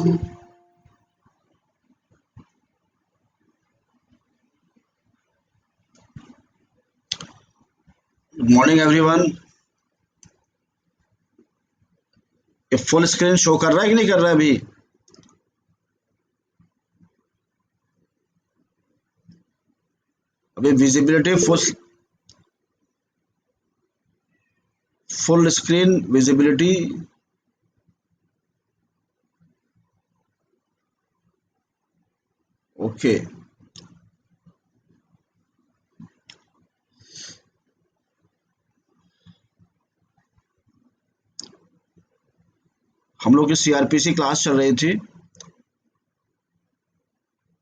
Good morning everyone. ये full screen show कर रहा है कि नहीं कर रहा है अभी? अभी visibility full screen visibility. Okay, हम लोग की सीआरपीसी क्लास चल रही थी।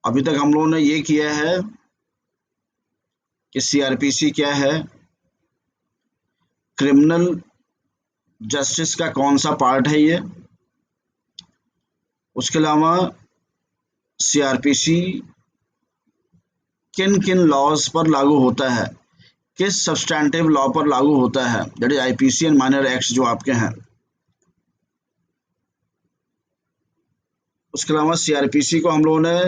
अभी तक हम लोगों ने ये किया है कि सीआरपीसी क्या है, क्रिमिनल जस्टिस का कौन सा पार्ट है ये, उसके अलावा सीआरपीसी किन किन लॉज पर लागू होता है, किस सब्सटैंटिव लॉ पर लागू होता है, that is IPC and minor acts जो आपके हैं। उसके अलावा सीआरपीसी को हम लोगों ने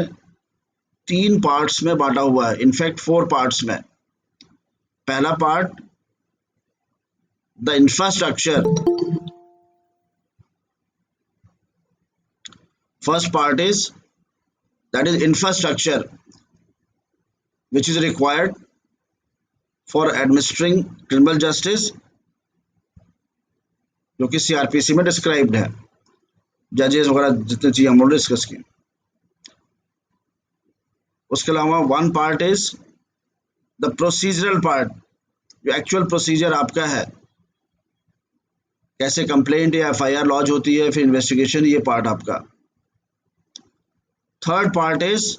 3 पार्ट्स में बांटा हुआ है, इनफैक्ट 4 पार्ट्स में। पहला part the infrastructure, first part is that is infrastructure which is required for administering criminal justice, जो कि सीआरपीसी में डिस्क्राइब्ड है, जजेस वगैरह जितनी चीजें हम लोग डिस्कस की। उसके अलावा one part is the procedural part, जो एक्चुअल प्रोसीजर आपका है, कैसे कंप्लेंट या एफआईआर लॉन्च होती है, फिर इन्वेस्टिगेशन, ये पार्ट आपका। Third part is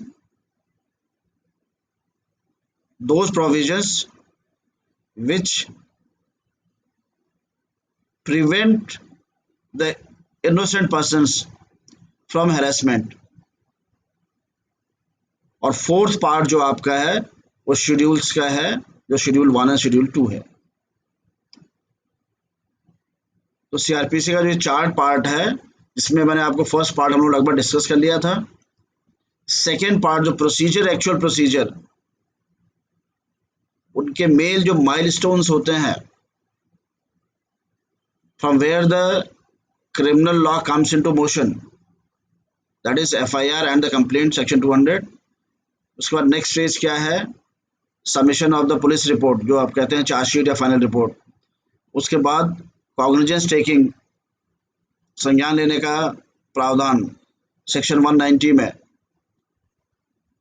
those provisions which prevent the innocent persons from harassment। और फोर्थ पार्ट जो आपका है वो शेड्यूल्स का है, जो शेड्यूल 1 और शेड्यूल 2 है। तो सीआरपीसी का जो 4 पार्ट है, जिसमें मैंने आपको फर्स्ट पार्ट हम लोग लगभग डिस्कस कर लिया था। सेकेंड पार्ट जो प्रोसीजर, एक्चुअल प्रोसीजर, उनके मेन जो माइलस्टोन्स होते हैं, from where the criminal law comes into motion, that is FIR and the complaint section 200। उसके बाद नेक्स्ट स्टेज क्या है, submission of the police report, जो आप कहते हैं चार्जशीट या फाइनल रिपोर्ट। उसके बाद कॉग्निजेंस टेकिंग, संज्ञान लेने का प्रावधान सेक्शन 190 में।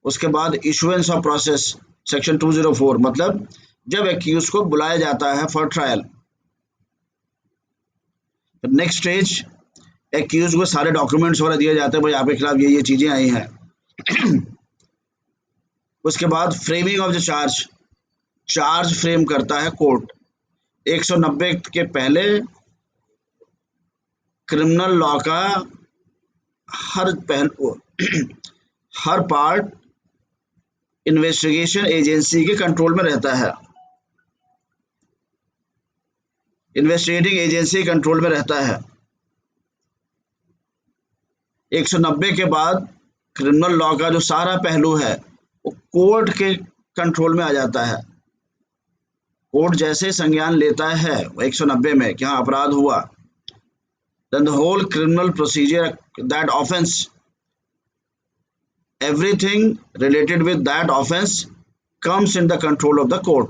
उसके बाद इशुएंस ऑफ प्रोसेस सेक्शन 204, मतलब जब एक्यूज को बुलाया जाता है for trial. Next stage, accused को सारे डॉक्यूमेंट्स वगैरह दिए जाते हैं, भाई आपके खिलाफ ये चीजें आई हैं। उसके बाद framing of the charge, charge frame करता है कोर्ट। 190 के पहले क्रिमिनल लॉ का हर पहलू हर पार्ट इन्वेस्टिगेशन एजेंसी के कंट्रोल में रहता है, इन्वेस्टिगेटिंग एजेंसी कंट्रोल में रहता है। 190 के बाद क्रिमिनल लॉ का जो सारा पहलू है वो कोर्ट के कंट्रोल में आ जाता है। कोर्ट जैसे संज्ञान लेता है 190 में कि हाँ अपराध हुआ, then the whole criminal procedure, that offense, everything related with that offense comes in the control of the court।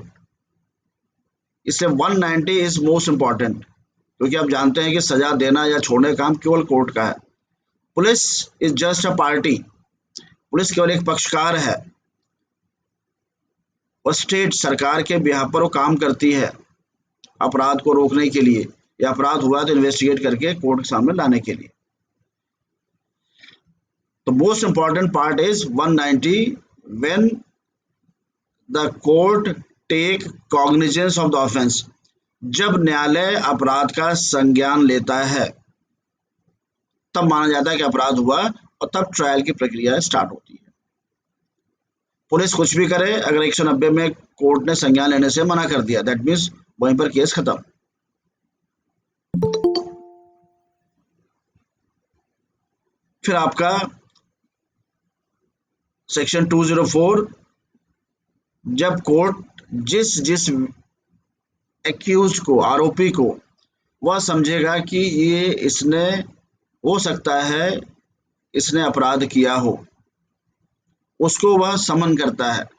इसलिए 190 is most important, क्योंकि आप जानते हैं कि सजा देना या छोड़ने का काम केवल कोर्ट का है। Police is just a party, police केवल एक पक्षकार है, और स्टेट सरकार के बिहाफ पर वो काम करती है अपराध को रोकने के लिए, या अपराध हुआ तो इन्वेस्टिगेट करके कोर्ट के सामने लाने के लिए। तो most important part is 190, when the court take cognizance of the offence, जब न्यायालय अपराध का संज्ञान लेता है तब माना जाता है कि अपराध हुआ, और तब ट्रायल की प्रक्रिया स्टार्ट होती है। पुलिस कुछ भी करे, अगर 190 में कोर्ट ने संज्ञान लेने से मना कर दिया, दैट मीन्स वहीं पर केस खत्म। फिर आपका सेक्शन 204, जब कोर्ट जिस जिस एक्यूज को, आरोपी को वह समझेगा कि ये इसने, हो सकता है इसने अपराध किया हो, उसको वह समन करता है।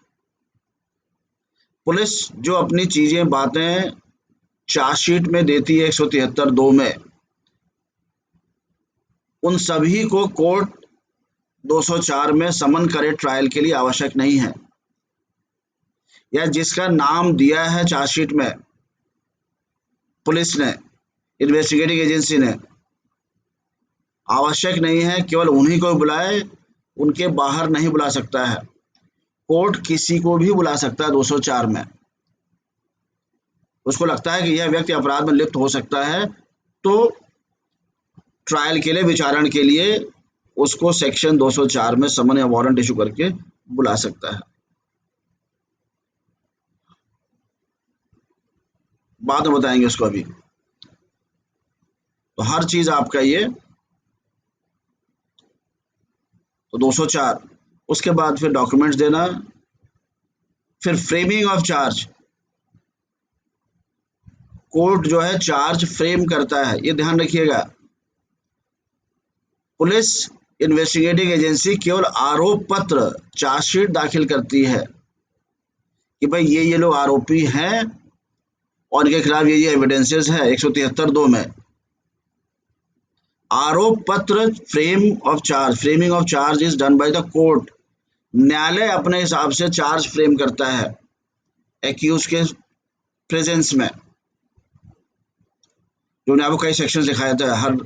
पुलिस जो अपनी चीजें, बातें चार्जशीट में देती है 173(2) में, उन सभी को कोर्ट 204 में समन करे ट्रायल के लिए आवश्यक नहीं है। या जिसका नाम दिया है चार्जशीट में पुलिस ने, इन्वेस्टिगेटिंग एजेंसी ने, आवश्यक नहीं है केवल उन्हीं को बुलाए, उनके बाहर नहीं बुला सकता है। कोर्ट किसी को भी बुला सकता है 204 में। उसको लगता है कि यह व्यक्ति अपराध में लिप्त हो सकता है, तो ट्रायल के लिए, विचारण के लिए उसको सेक्शन 204 में समन या वारंट इशू करके बुला सकता है। बाद में बताएंगे उसको, अभी तो हर चीज आपका ये तो 204। उसके बाद फिर डॉक्यूमेंट्स देना, फिर फ्रेमिंग ऑफ चार्ज। कोर्ट जो है चार्ज फ्रेम करता है, ये ध्यान रखिएगा। पुलिस इन्वेस्टिगेटिंग एजेंसी केवल आरोप पत्र, चार्जशीट दाखिल करती है कि भाई ये लोग आरोपी हैं और इनके खिलाफ ये एविडेंसेस है 173(2) में। आरोप पत्र, framing of charge is done by the court. न्यायालय अपने हिसाब से चार्ज फ्रेम करता है एक्यूज के प्रेजेंस में। जो मैंने आपको कई सेक्शन दिखाया था, हर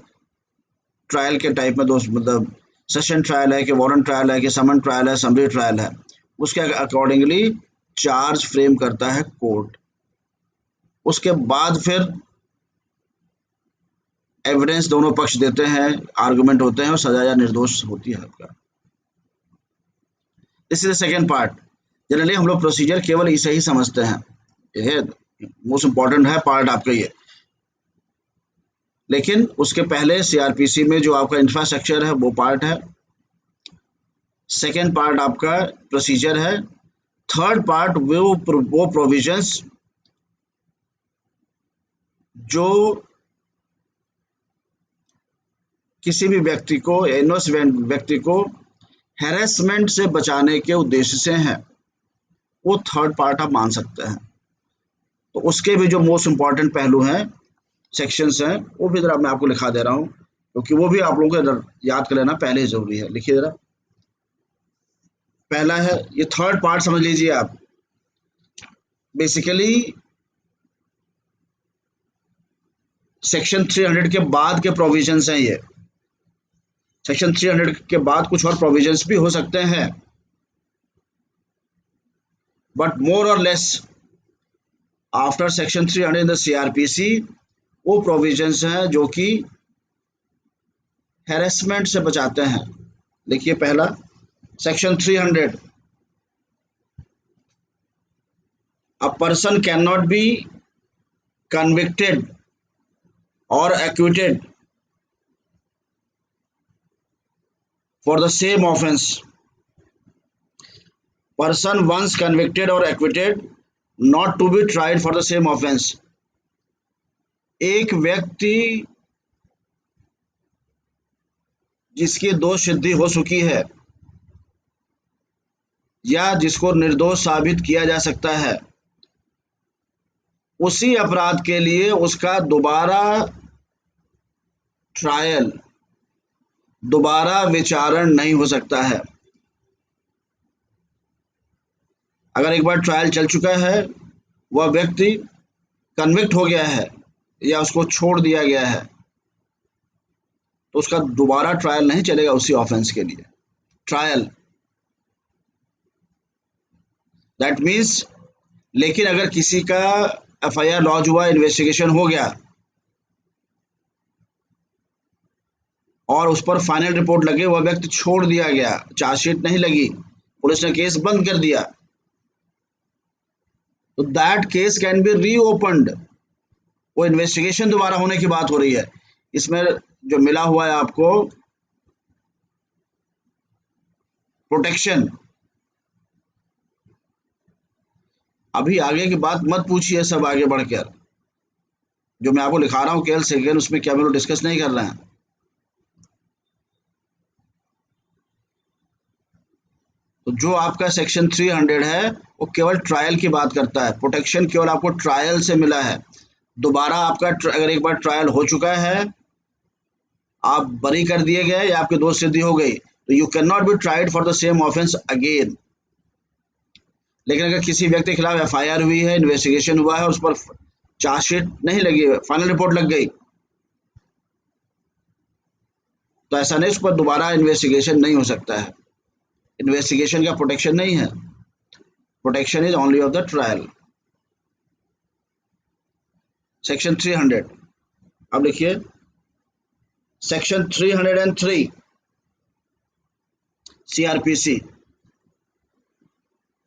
ट्रायल के टाइप में, दोस्त मतलब सेशन ट्रायल है कि वारंट ट्रायल है कि समन ट्रायल है, समरी ट्रायल है, उसके अकॉर्डिंगली चार्ज फ्रेम करता है कोर्ट। उसके बाद फिर एविडेंस दोनों पक्ष देते हैं, आर्गुमेंट होते हैं और सजा या निर्दोष होती है आपका। This is the second part. Generally हम लोग प्रोसीजर केवल इसे ही समझते हैं, ये मोस्ट इंपॉर्टेंट है पार्ट आपका ये। लेकिन उसके पहले सीआरपीसी में जो आपका इंफ्रास्ट्रक्चर है वो पार्ट है। सेकेंड पार्ट आपका प्रोसीजर है। थर्ड पार्ट वो प्रोविजंस जो किसी भी व्यक्ति को, इनोसेंट व्यक्ति को हैरेसमेंट से बचाने के उद्देश्य से हैं, वो थर्ड पार्ट आप मान सकते हैं। तो उसके भी जो मोस्ट इंपॉर्टेंट पहलू हैं, सेक्शंस हैं, वो भी जरा मैं आपको लिखा दे रहा हूँ, क्योंकि वो भी आप लोगों को याद कर लेना पहले ही जरूरी है। लिखिए जरा। पहला है, ये थर्ड पार्ट समझ लीजिए आप। बेसिकली सेक्शन 300 के बाद के प्रोविजंस हैं ये। सेक्शन 300 के बाद कुछ और प्रोविजंस भी हो सकते हैं, बट मोर और less after section 300 in the CrPC वो प्रोविजंस हैं जो कि हैरेसमेंट से बचाते हैं। देखिए पहला, section 300, a person cannot be convicted or acquitted for the same offense. Person once convicted or acquitted not to be tried for the same offense. एक व्यक्ति जिसकी दोष सिद्धि हो चुकी है या जिसको निर्दोष साबित किया जा सकता है, उसी अपराध के लिए उसका दोबारा ट्रायल, दोबारा विचारण नहीं हो सकता है। अगर एक बार ट्रायल चल चुका है, वह व्यक्ति कन्विक्ट हो गया है या उसको छोड़ दिया गया है, तो उसका दोबारा ट्रायल नहीं चलेगा उसी ऑफेंस के लिए। ट्रायल दैट मीन्स, लेकिन अगर किसी का एफआईआर लॉन्च हुआ, इन्वेस्टिगेशन हो गया और उस पर फाइनल रिपोर्ट लगे, वह व्यक्ति छोड़ दिया गया, चार्जशीट नहीं लगी, पुलिस ने केस बंद कर दिया, तो that case can be reopened. वो इन्वेस्टिगेशन दोबारा होने की बात हो रही है। इसमें जो मिला हुआ है आपको प्रोटेक्शन। अभी आगे की बात मत पूछिए सब आगे बढ़कर, जो मैं आपको लिखा रहा हूँ केवल सेकेंड, उसमें क्या हम लोग डिस्कस नहीं कर रहे हैं। तो जो आपका सेक्शन 300 है वो केवल ट्रायल की बात करता है, प्रोटेक्शन केवल आपको ट्रायल से मिला है। दोबारा आपका अगर एक बार ट्रायल हो चुका है, आप बरी कर दिए गए या आपकी दोषसिद्धि हो गई, तो you can not B tried for the same offence again. लेकिन अगर किसी व्यक्ति के खिलाफ एफआईआर हुई है, इन्वेस्टिगेशन हुआ है, उस पर चार्जशीट नहीं लगी है, फाइनल रिपोर्ट लग गई, तो ऐसा नहीं उस पर दोबारा इन्वेस्टिगेशन नहीं हो सकता है। इन्वेस्टिगेशन का प्रोटेक्शन नहीं है, protection is only of the trial. Section 300, अब लिखिए सेक्शन 303 सीआरपीसी,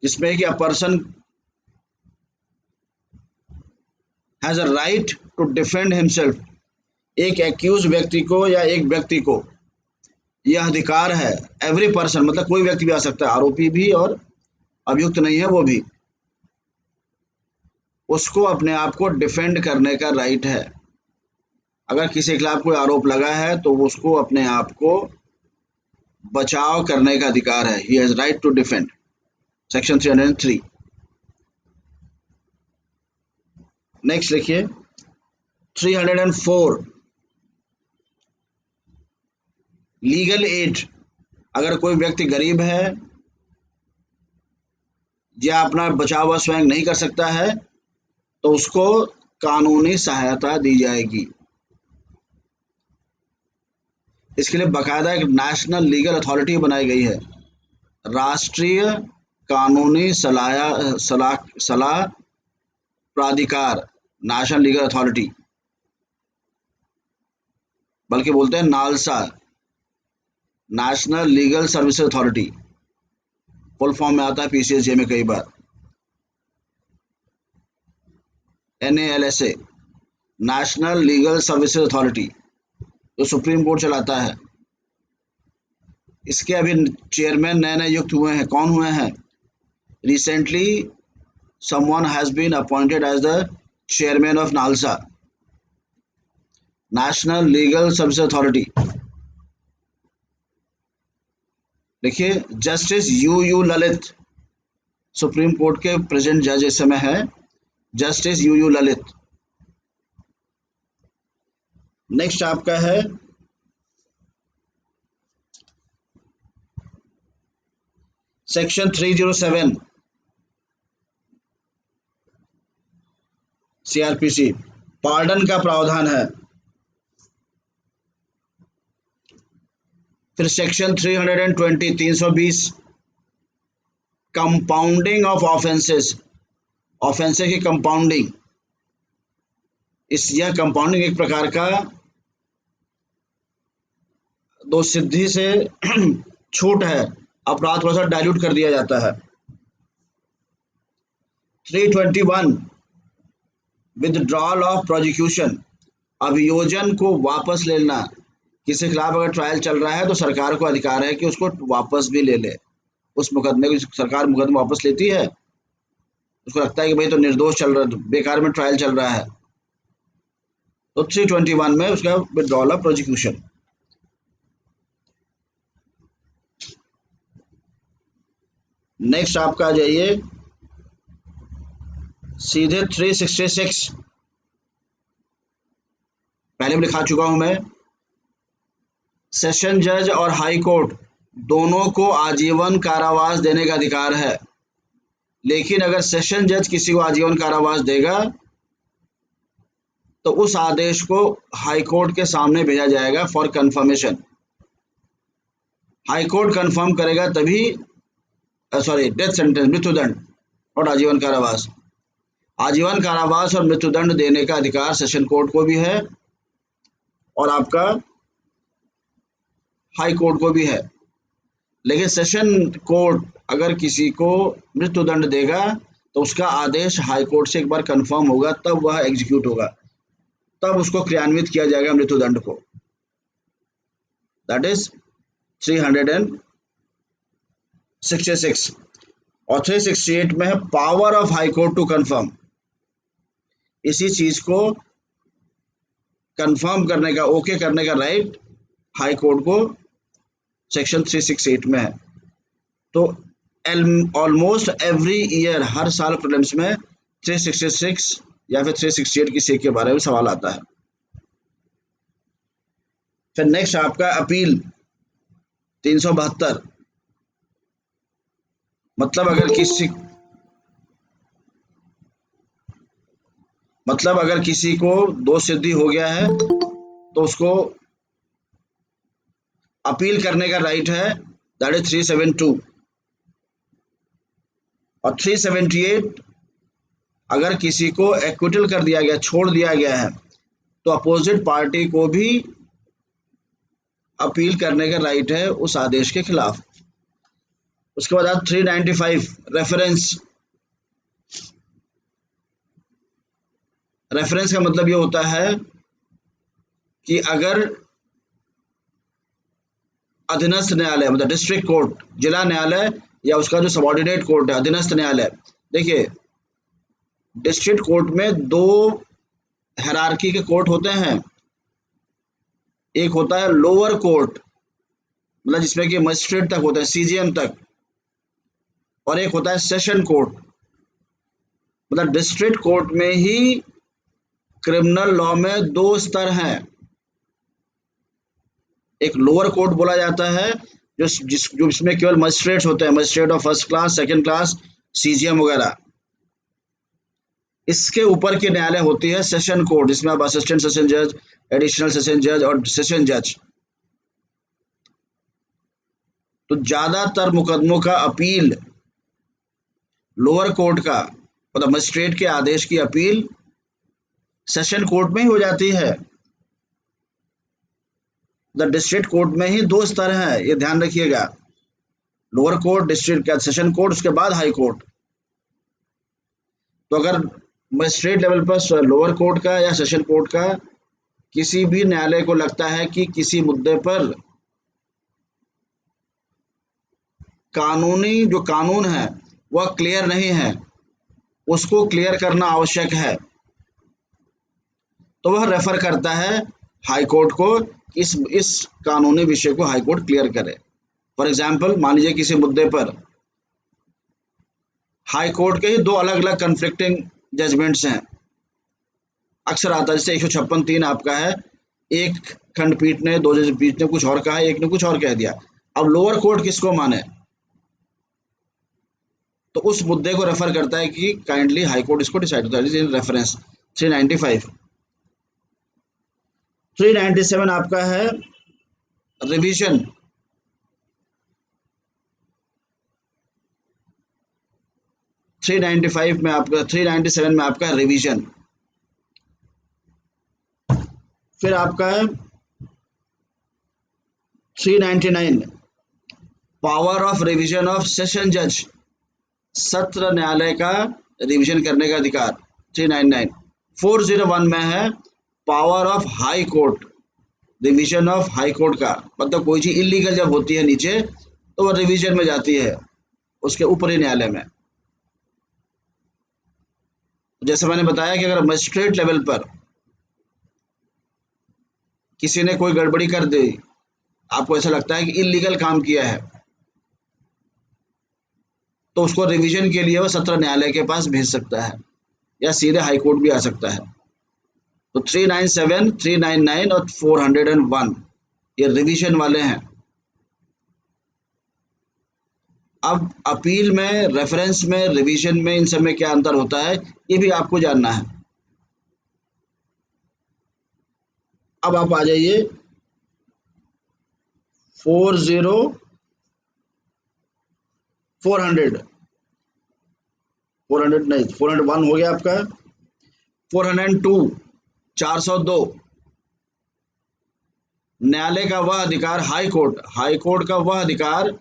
जिसमें कि a person has a right to defend himself. एक एक्यूज व्यक्ति को या एक व्यक्ति को यह अधिकार है, एवरी पर्सन मतलब कोई व्यक्ति भी आ सकता है, आरोपी भी और अभियुक्त नहीं है वो भी, उसको अपने आप को डिफेंड करने का राइट है। अगर किसी के खिलाफ कोई आरोप लगा है तो उसको अपने आप को बचाव करने का अधिकार है, he has right to defend, section 303। Next लिखिए 304 लीगल एड। अगर कोई व्यक्ति गरीब है या अपना बचाव व स्वयं नहीं कर सकता है तो उसको कानूनी सहायता दी जाएगी। इसके लिए बाकायदा एक नेशनल लीगल अथॉरिटी बनाई गई है, राष्ट्रीय कानूनी सलाह प्राधिकार, नेशनल लीगल अथॉरिटी, बल्कि बोलते हैं NALSA, national legal services authority, full form में आता है पीसीएसजे में कई बार, NALSA, national legal services authority, जो सुप्रीम कोर्ट चलाता है। इसके अभी चेयरमैन नए नए युक्त हुए हैं, कौन हुए हैं? Recently someone has been appointed as the chairman of NALSA, national legal service authority. देखिए justice U Lalit, supreme court के प्रेजेंट जज इस समय है, जस्टिस यू ललित। नेक्स्ट आपका है सेक्शन 307 सीआरपीसी, पार्डन का प्रावधान है। फिर section 320 320 compounding of offences, offences की कंपाउंडिंग। यह कंपाउंडिंग एक प्रकार का दोषसिद्धि से छूट है, अपराध थोड़ा सा डाइल्यूट कर दिया जाता है। 321 विदड्रॉल ऑफ प्रोसिक्यूशन, अभियोजन को वापस लेना। किसी के खिलाफ अगर ट्रायल चल रहा है तो सरकार को अधिकार है कि उसको वापस भी ले ले, उस मुकदमे को सरकार मुकदमा वापस लेती है, उसको लगता है कि भाई तो निर्दोष चल रहा है, बेकार में ट्रायल चल रहा है, तो 321 में उसका विदड्रॉल ऑफ प्रोसिक्यूशन। नेक्स्ट आपका आ जाइए सीधे 366, पहले भी लिखा चुका हूं मैं, सेशन जज और हाई कोर्ट दोनों को आजीवन कारावास देने का अधिकार है। लेकिन अगर सेशन जज किसी को आजीवन कारावास देगा तो उस आदेश को हाई कोर्ट के सामने भेजा जाएगा for confirmation. High court confirm करेगा तभी, सॉरी डेथ सेंटेंस, मृत्युदंड और आजीवन कारावास। आजीवन कारावास और मृत्युदंड देने का अधिकार सेशन कोर्ट को भी है और आपका हाई कोर्ट को भी है। लेकिन सेशन कोर्ट अगर किसी को मृत्युदंड देगा तो उसका आदेश हाई कोर्ट से एक बार कंफर्म होगा, तब वह एग्जीक्यूट होगा, तब उसको क्रियान्वित किया जाएगा मृत्युदंड को। दैट इज 300 66 और 368 में है power of high court to confirm. इसी चीज को कंफर्म करने का, ओके करने का राइट हाई कोर्ट को सेक्शन 368 में है। तो ऑलमोस्ट एवरी ईयर, हर साल प्रीलिम्स में 366 या फिर 368 की सीख के बारे में सवाल आता है। फिर नेक्स्ट आपका अपील 372। मतलब अगर किसी को दोष सिद्धि हो गया है तो उसको अपील करने का राइट है, दैट इज 372। और 378 अगर किसी को एक्विटल कर दिया गया, छोड़ दिया गया है, तो अपोजिट पार्टी को भी अपील करने का राइट है उस आदेश के खिलाफ। उसके बाद 395 रेफरेंस। रेफरेंस का मतलब ये होता है कि अगर अधीनस्थ न्यायालय, मतलब डिस्ट्रिक्ट कोर्ट, जिला न्यायालय या उसका जो सबॉर्डिनेट कोर्ट है, अधीनस्थ न्यायालय। देखिए, डिस्ट्रिक्ट कोर्ट में दो हायरार्की के कोर्ट होते हैं। एक होता है लोअर कोर्ट, मतलब जिसमें कि मजिस्ट्रेट तक होते हैं, सीजीएम तक, और एक होता है सेशन कोर्ट। मतलब डिस्ट्रिक्ट कोर्ट में ही क्रिमिनल लॉ में दो स्तर हैं। एक लोअर कोर्ट बोला जाता है जिसमें केवल मजिस्ट्रेट्स होते हैं, magistrate of first class, second class, CJM वगैरह। इसके ऊपर की न्यायालय होती है सेशन कोर्ट, जिसमें आप असिस्टेंट सेशन जज, एडिशनल सेशन जज और सेशन जज। तो ज्यादातर मुकदमों का अपील लोअर कोर्ट का, मतलब मजिस्ट्रेट के आदेश की अपील सेशन कोर्ट में ही हो जाती है। द डिस्ट्रिक्ट कोर्ट में ही दो स्तर हैं, ये ध्यान रखिएगा। लोअर कोर्ट, डिस्ट्रिक्ट का सेशन कोर्ट, उसके बाद हाई कोर्ट। तो अगर मजिस्ट्रेट लेवल पर लोअर कोर्ट का या सेशन कोर्ट का किसी भी न्यायालय को लगता है कि किसी मुद्दे पर कानूनी जो कानून है वह क्लियर नहीं है, उसको क्लियर करना आवश्यक है, तो वह रेफर करता है हाई कोर्ट को, इस कानूनी विषय को हाई कोर्ट क्लियर करे। फॉर एग्जाम्पल, मान लीजिए किसी मुद्दे पर हाई कोर्ट के ही दो अलग अलग कन्फ्लिक्टिंग जजमेंट्स हैं। अक्सर आता है, जैसे 156(3) आपका है, एक खंडपीठ ने, दो जजपीठ ने कुछ और कहा, एक ने कुछ और कह दिया। अब लोअर कोर्ट किसको माने? तो उस मुद्दे को रेफर करता है कि काइंडली हाई कोर्ट इसको डिसाइड होता है, इन रेफरेंस 395। 397 आपका है रिवीजन। थ्री 397 में आपका रिवीजन। फिर आपका है 399 power of revision of session जज, सत्र न्यायालय का रिवीजन करने का अधिकार। 399। 401 में है power of high court, revision of high court का, मतलब कोई चीज इलीगल जब होती है नीचे तो वह रिवीजन में जाती है उसके ऊपरी न्यायालय में। जैसे मैंने बताया कि अगर मजिस्ट्रेट लेवल पर किसी ने कोई गड़बड़ी कर दी, आपको ऐसा लगता है कि इलीगल काम किया है, तो उसको रिवीजन के लिए वह सत्र न्यायालय के पास भेज सकता है या सीधे हाई कोर्ट भी आ सकता है। तो 397, 399 और 401 ये रिवीजन वाले हैं। अब अपील में, रेफरेंस में, रिवीजन में, इन सब में क्या अंतर होता है ये भी आपको जानना है। अब आप आ जाइए 400 400 नहीं, 401 हो गया आपका। 402 402 न्यायालय का वह अधिकार, हाई कोर्ट का वह अधिकार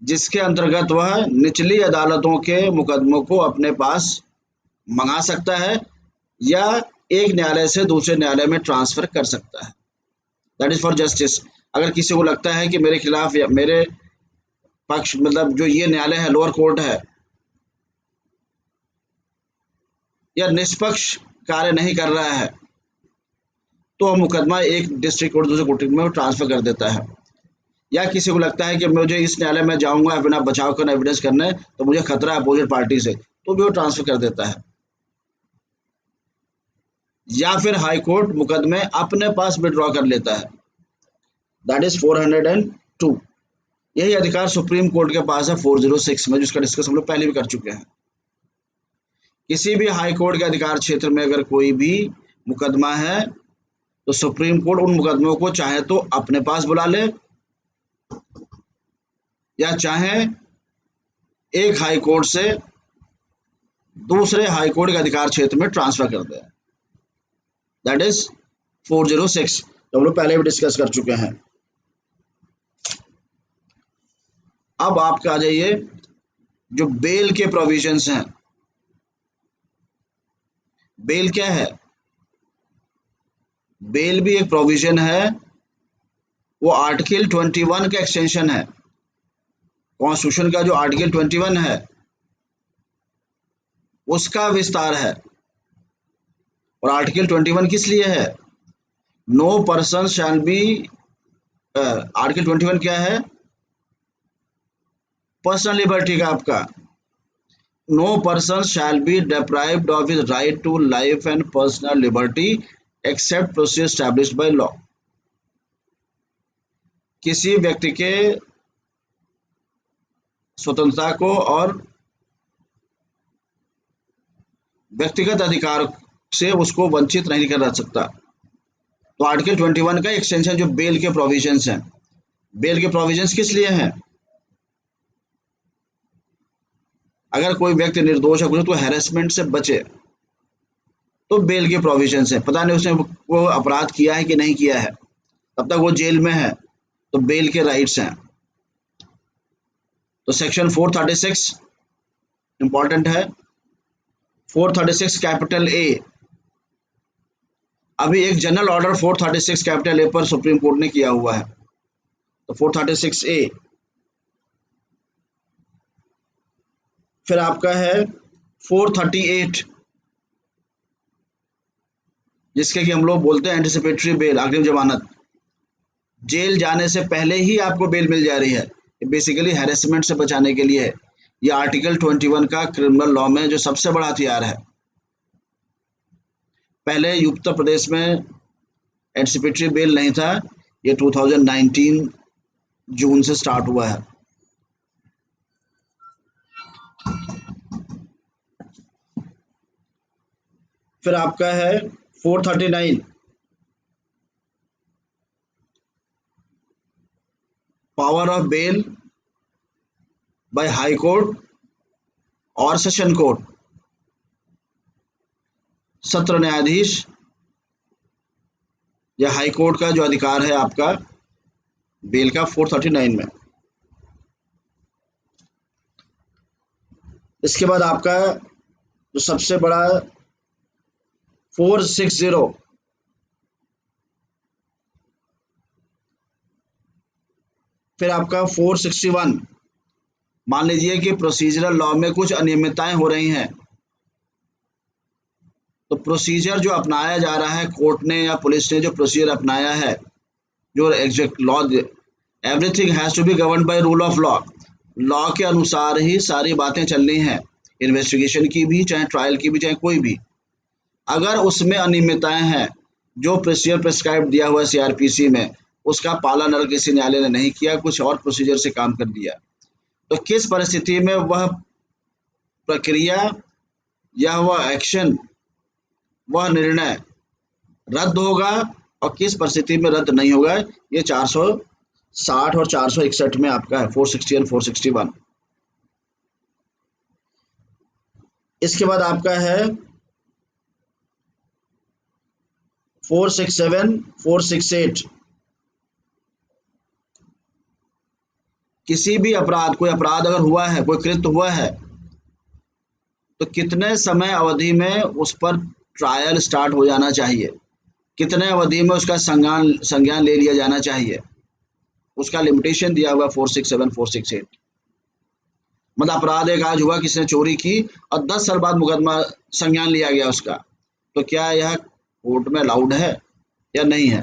जिसके अंतर्गत वह निचली अदालतों के मुकदमों को अपने पास मंगा सकता है या एक न्यायालय से दूसरे न्यायालय में ट्रांसफर कर सकता है। That is for justice. अगर किसी को लगता है कि मेरे खिलाफ या मेरे पक्ष मतलब जो ये न्यायालय है, लोअर कोर्ट है, या निष्पक्ष कार्य नहीं कर रहा है, तो मुकदमा एक डिस्ट्रिक्ट कोर्ट दूसरे कोर्ट में ट्रांसफर कर देता है। या किसी को लगता है कि मुझे इस न्यायालय में जाऊंगा बिना बचाव करना, एविडेंस करने, तो मुझे खतरा है अपोजिट पार्टी से, तो भी वो ट्रांसफर कर देता है। या फिर हाई कोर्ट मुकदमे अपने पास विड्रॉ कर लेता है, दैट इज 402। यही अधिकार सुप्रीम कोर्ट के पास है 406 में, जिसका डिस्कस हम लोग पहले भी कर चुके हैं। किसी भी हाई कोर्ट के अधिकार क्षेत्र में अगर कोई भी मुकदमा है, तो सुप्रीम कोर्ट उन मुकदमों को चाहे तो अपने पास बुला ले, या चाहे एक हाई कोर्ट से दूसरे हाई कोर्ट के अधिकार क्षेत्र में ट्रांसफर कर दे, दैट इज 406, तो हम लोग पहले भी डिस्कस कर चुके हैं। अब आपका आ जाइए जो बेल के प्रोविजंस हैं। बेल क्या है? बेल भी एक प्रोविजन है, वो आर्टिकल 21 का एक्सटेंशन है। कॉन्स्टिट्यूशन का जो आर्टिकल 21 है उसका विस्तार है। और आर्टिकल 21 किस लिए है? No person shall be, article 21 क्या है? पर्सनल लिबर्टी का आपका, no person shall be deprived of his right to life and personal liberty except procedure established by law। किसी व्यक्ति के स्वतंत्रता को और व्यक्तिगत अधिकार से उसको वंचित नहीं कर सकता। तो आर्टिकल 21 का एक्सटेंशन जो बेल के प्रोविजंस हैं, बेल के प्रोविजंस किस लिए हैं? अगर कोई व्यक्ति निर्दोष है कुछ तो हैरेसमेंट से बचे, तो बेल के प्रोविजंस है। पता नहीं उसने वो अपराध किया है कि नहीं किया है, तब तक वो जेल में है, तो बेल के राइट्स हैं। तो सेक्शन 436 इंपॉर्टेंट है। 436 कैपिटल ए, अभी एक जनरल ऑर्डर 436 कैपिटल ए पर सुप्रीम कोर्ट ने किया हुआ है, तो 436 ए। फिर आपका है 438, जिसके कि हम लोग बोलते हैं एंटिसिपेटरी बेल, अग्रिम जमानत। जेल जाने से पहले ही आपको बेल मिल जा रही है, बेसिकली हैरेसमेंट से बचाने के लिए है। ये आर्टिकल 21 का क्रिमिनल लॉ में जो सबसे बड़ा हथियार है। पहले उत्तर प्रदेश में एंटिसिपेटरी बेल नहीं था, ये 2019 जून से स्टार्ट हुआ है। फिर आपका है 439, power of bail by high court और सेशन कोर्ट, सत्र न्यायाधीश या हाई कोर्ट का जो अधिकार है आपका बेल का 439 में। इसके बाद आपका जो सबसे बड़ा 460, फिर आपका 461। मान लीजिए कि प्रोसीजरल लॉ में कुछ अनियमितताएं हो रही हैं, तो प्रोसीजर जो अपनाया जा रहा है कोर्ट ने या पुलिस ने जो प्रोसीजर अपनाया है, जो exact law, everything has to be govern by rule of law. Law के अनुसार ही सारी बातें चलनी हैं, इन्वेस्टिगेशन की भी, चाहे ट्रायल की भी, चाहे कोई भी। अगर उसमें अनियमितताएं हैं, जो प्रोसीजर प्रिस्क्राइब दिया हुआ है सीआरपीसी में, उसका पालन अगर किसी न्यायालय ने नहीं किया, कुछ और प्रोसीजर से काम कर दिया, तो किस परिस्थिति में वह प्रक्रिया या वह एक्शन, वह निर्णय रद्द होगा और किस परिस्थिति में रद्द नहीं होगा, ये 460 और 461 में आपका है, 460 और 461। इसके बाद आपका है 467, 468। किसी भी अपराध, कोई अपराध अगर हुआ है, कोई कृत्य हुआ है, तो कितने समय अवधि में उस पर ट्रायल स्टार्ट हो जाना चाहिए, कितने अवधि में उसका संज्ञान ले लिया जाना चाहिए, उसका लिमिटेशन दिया हुआ 467, 468। मतलब अपराध एक आज हुआ, किसी ने चोरी की और 10 साल बाद मुकदमा संज्ञान लिया गया उसका, तो क्या यह कोर्ट में अलाउड है या नहीं है?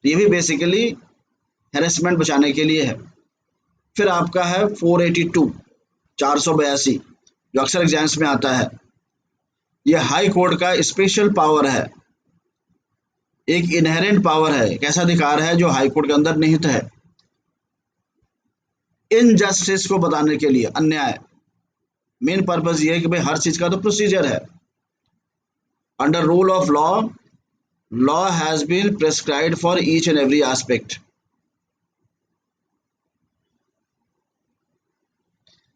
ये भी बेसिकली हेरेसमेंट बचाने के लिए है। फिर आपका है 482, 482, जो अक्सर एग्जाम्स में आता है। ये हाई कोर्ट का स्पेशल पावर है, एक इनहेरेंट पावर है, एक ऐसा अधिकार है जो हाई कोर्ट के अंदर निहित है। इनजस्टिस को बताने के लिए, अन्याय, मेन पर्पस ये है कि भाई हर चीज का तो प्रोसीजर है। Under rule of law, law has been prescribed for each and every aspect.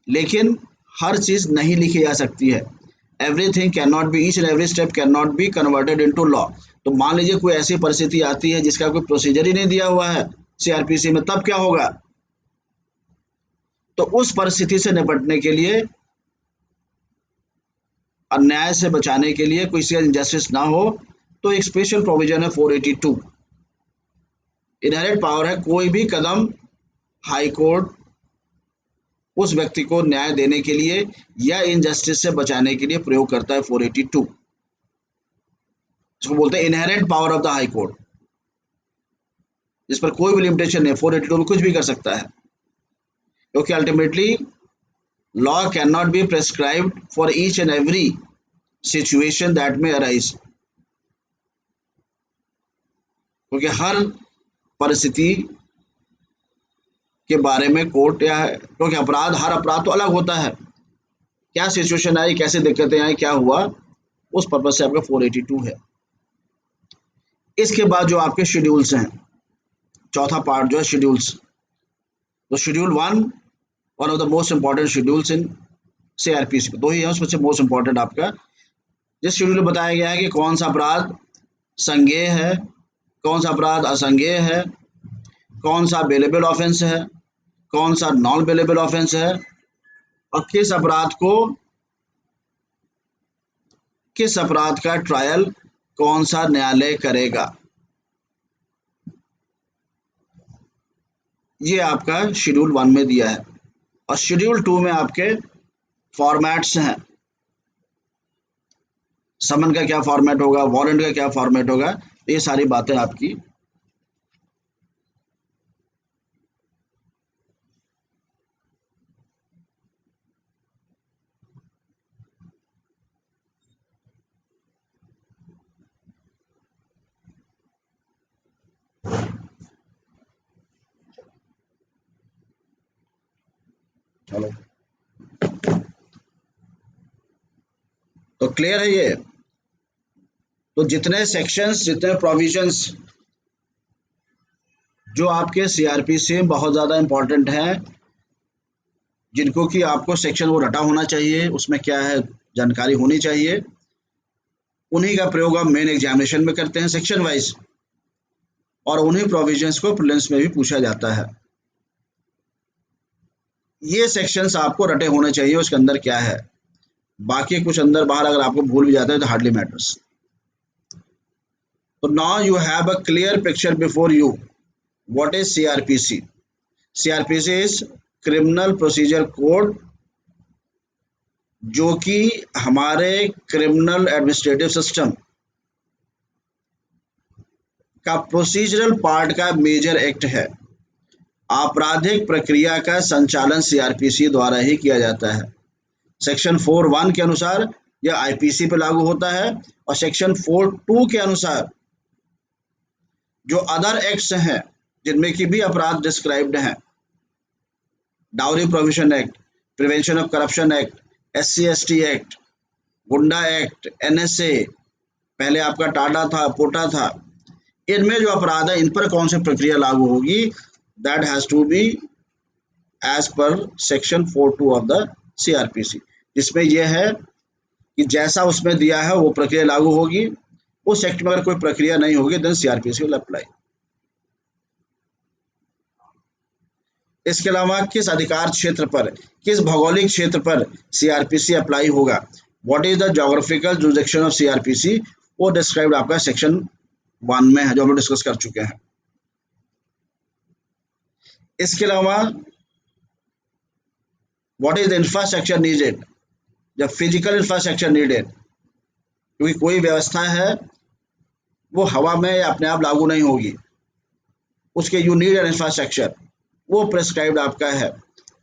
लेकिन हर चीज नहीं लिखी जा सकती है। Everything can not be, each and every step can not be converted into law. तो मान लीजिए कोई ऐसी परिस्थिति आती है जिसका कोई प्रोसीजर ही नहीं दिया हुआ है सीआरपीसी में, तब क्या होगा? तो उस परिस्थिति से निपटने के लिए, अन्याय से बचाने के लिए, कोई सी इनजस्टिस ना हो, तो एक स्पेशल प्रोविजन है 482। इनहेरेंट पावर है, कोई भी कदम हाई कोर्ट उस व्यक्ति को न्याय देने के लिए या इनजस्टिस से बचाने के लिए प्रयोग करता है 482, इसको बोलते हैं inherent power of the high court, जिस पर कोई भी लिमिटेशन नहीं, 482 में कुछ भी कर सकता है, क्योंकि ultimately law can not B prescribed for each and every situation that में अराइज, क्योंकि हर परिस्थिति के बारे में कोर्ट या, क्योंकि अपराध, हर अपराध तो अलग होता है, क्या सिचुएशन आई, कैसे दिक्कतें आई, क्या हुआ, उस पर्पज से आपका 482 है। इसके बाद जो आपके शेड्यूल्स हैं, चौथा पार्ट जो है शेड्यूल्स, तो schedule 1 one of the most important schedules in CrPC, दो ही है उसमें से मोस्ट इंपॉर्टेंट आपका। जिस शेड्यूल में बताया गया है कि कौन सा अपराध संज्ञेय है, कौन सा अपराध असंज्ञेय है, कौन सा बेलेबल ऑफेंस है, कौन सा नॉन बेलेबल ऑफेंस है, और किस अपराध का ट्रायल कौन सा न्यायालय करेगा, ये आपका शेड्यूल 1 में दिया है। और शेड्यूल 2 में आपके फॉर्मेट्स हैं, समन का क्या फॉर्मेट होगा, वारंट का क्या फॉर्मेट होगा, ये सारी बातें आपकी चलो, तो क्लियर है ये। तो जितने सेक्शंस, जितने प्रोविजंस जो आपके सीआरपीसी में बहुत ज़्यादा इंपॉर्टेंट हैं, जिनको कि आपको सेक्शन वो रटा होना चाहिए, उसमें क्या है जानकारी होनी चाहिए, उन्हीं का प्रयोग आप मेन एग्जामिनेशन में करते हैं सेक्शन वाइज, और उन्हीं प्रोविजंस को प्रीलिम्स में भी पूछा जाता है। ये सेक्शंस आपको रटे होने चाहिए उसके अंदर क्या है, बाकी कुछ अंदर बाहर अगर आपको भूल भी जाता है तो हार्डली मैटर्स। तो now you have a clear picture before you, what is CrPC. CrPC is criminal procedure code, जो कि हमारे क्रिमिनल एडमिनिस्ट्रेटिव सिस्टम का प्रोसीजरल पार्ट का मेजर एक्ट है। आपराधिक प्रक्रिया का संचालन सीआरपीसी द्वारा ही किया जाता है। सेक्शन 4(1) के अनुसार यह आईपीसी पर लागू होता है, और सेक्शन 4(2) के अनुसार जो अदर एक्ट्स हैं जिनमें कि भी अपराध डिस्क्राइब्ड हैं, dowry provision act, prevention of corruption act, SC/ST act, गुंडा एक्ट, NSA, पहले आपका टाटा था, पोटा था, इनमें जो अपराध है इन पर कौन सी प्रक्रिया लागू होगी, that has to be as per section 4(2) of the CrPC, जिसमें यह है कि जैसा उसमें दिया है वो प्रक्रिया लागू होगी। उस एक्ट में अगर कोई प्रक्रिया नहीं होगी देन सीआरपीसी विल अप्लाई। इसके अलावा किस अधिकार क्षेत्र पर, किस भौगोलिक क्षेत्र पर सीआरपीसी अप्लाई होगा, what is the geographical jurisdiction of CrPC, वो डिस्क्राइब्ड आपका सेक्शन 1 में है, जो हम लोग डिस्कस कर चुके हैं। इसके अलावा what is the infrastructure needed, जब फिजिकल इंफ्रास्ट्रक्चर नीडेड, क्योंकि कोई व्यवस्था है वो हवा में अपने आप लागू नहीं होगी, उसके यू नीड एन इंफ्रास्ट्रक्चर, वो प्रेस्क्राइब्ड आपका है।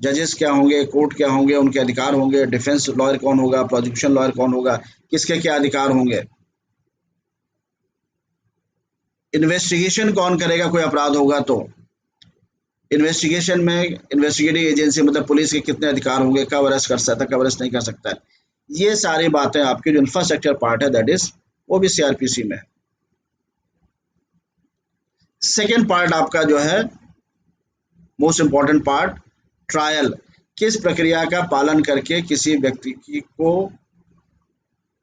जजेस क्या होंगे, कोर्ट क्या होंगे, उनके अधिकार होंगे, डिफेंस लॉयर कौन होगा, प्रोसिक्यूशन लॉयर कौन होगा, किसके क्या अधिकार होंगे, इन्वेस्टिगेशन कौन करेगा, कोई अपराध होगा तो इन्वेस्टिगेशन में इन्वेस्टिगेटिंग एजेंसी मतलब पुलिस के कितने अधिकार होंगे, कब अरेस्ट कर सकता है, कब अरेस्ट नहीं कर सकता है, ये सारी बातें आपकी जो इंफ्रास्ट्रक्चर पार्ट है दैट इज वो भी सीआरपीसी में है। सेकेंड पार्ट आपका जो है मोस्ट इंपॉर्टेंट पार्ट, ट्रायल, किस प्रक्रिया का पालन करके किसी व्यक्ति को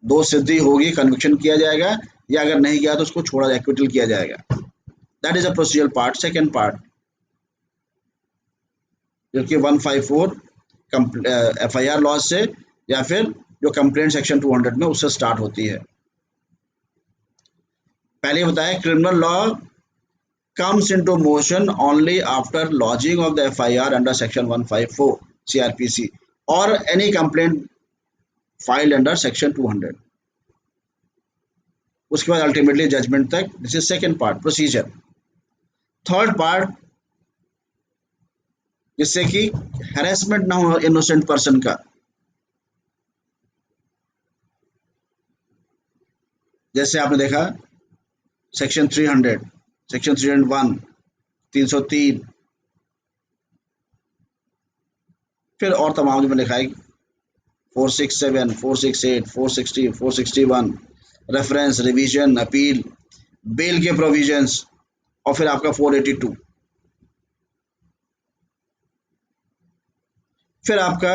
दोष सिद्धि होगी, कन्विक्शन किया जाएगा, या अगर नहीं किया तो उसको छोड़ा जाए, एक्विटल किया जाएगा, that is a procedure part, second part, जो कि 154 एफआईआर लॉ से या फिर जो कंप्लेंट सेक्शन 200 में उससे स्टार्ट होती है। पहले बताया criminal law comes into motion only after lodging of the FIR under section 154 CRPC or any complaint filed under section 200, उसके बाद अल्टीमेटली जजमेंट तक, this is second part procedure. Third part, जिससे कि हैरेसमेंट ना हो इनोसेंट पर्सन का, जैसे आपने देखा सेक्शन 300, सेक्शन 301, 303, फिर और तमाम जो मैंने लिखा है 467, 468, 460, 461, रेफरेंस, रिवीजन, अपील, बेल के प्रोविजंस, और फिर आपका 482, फिर आपका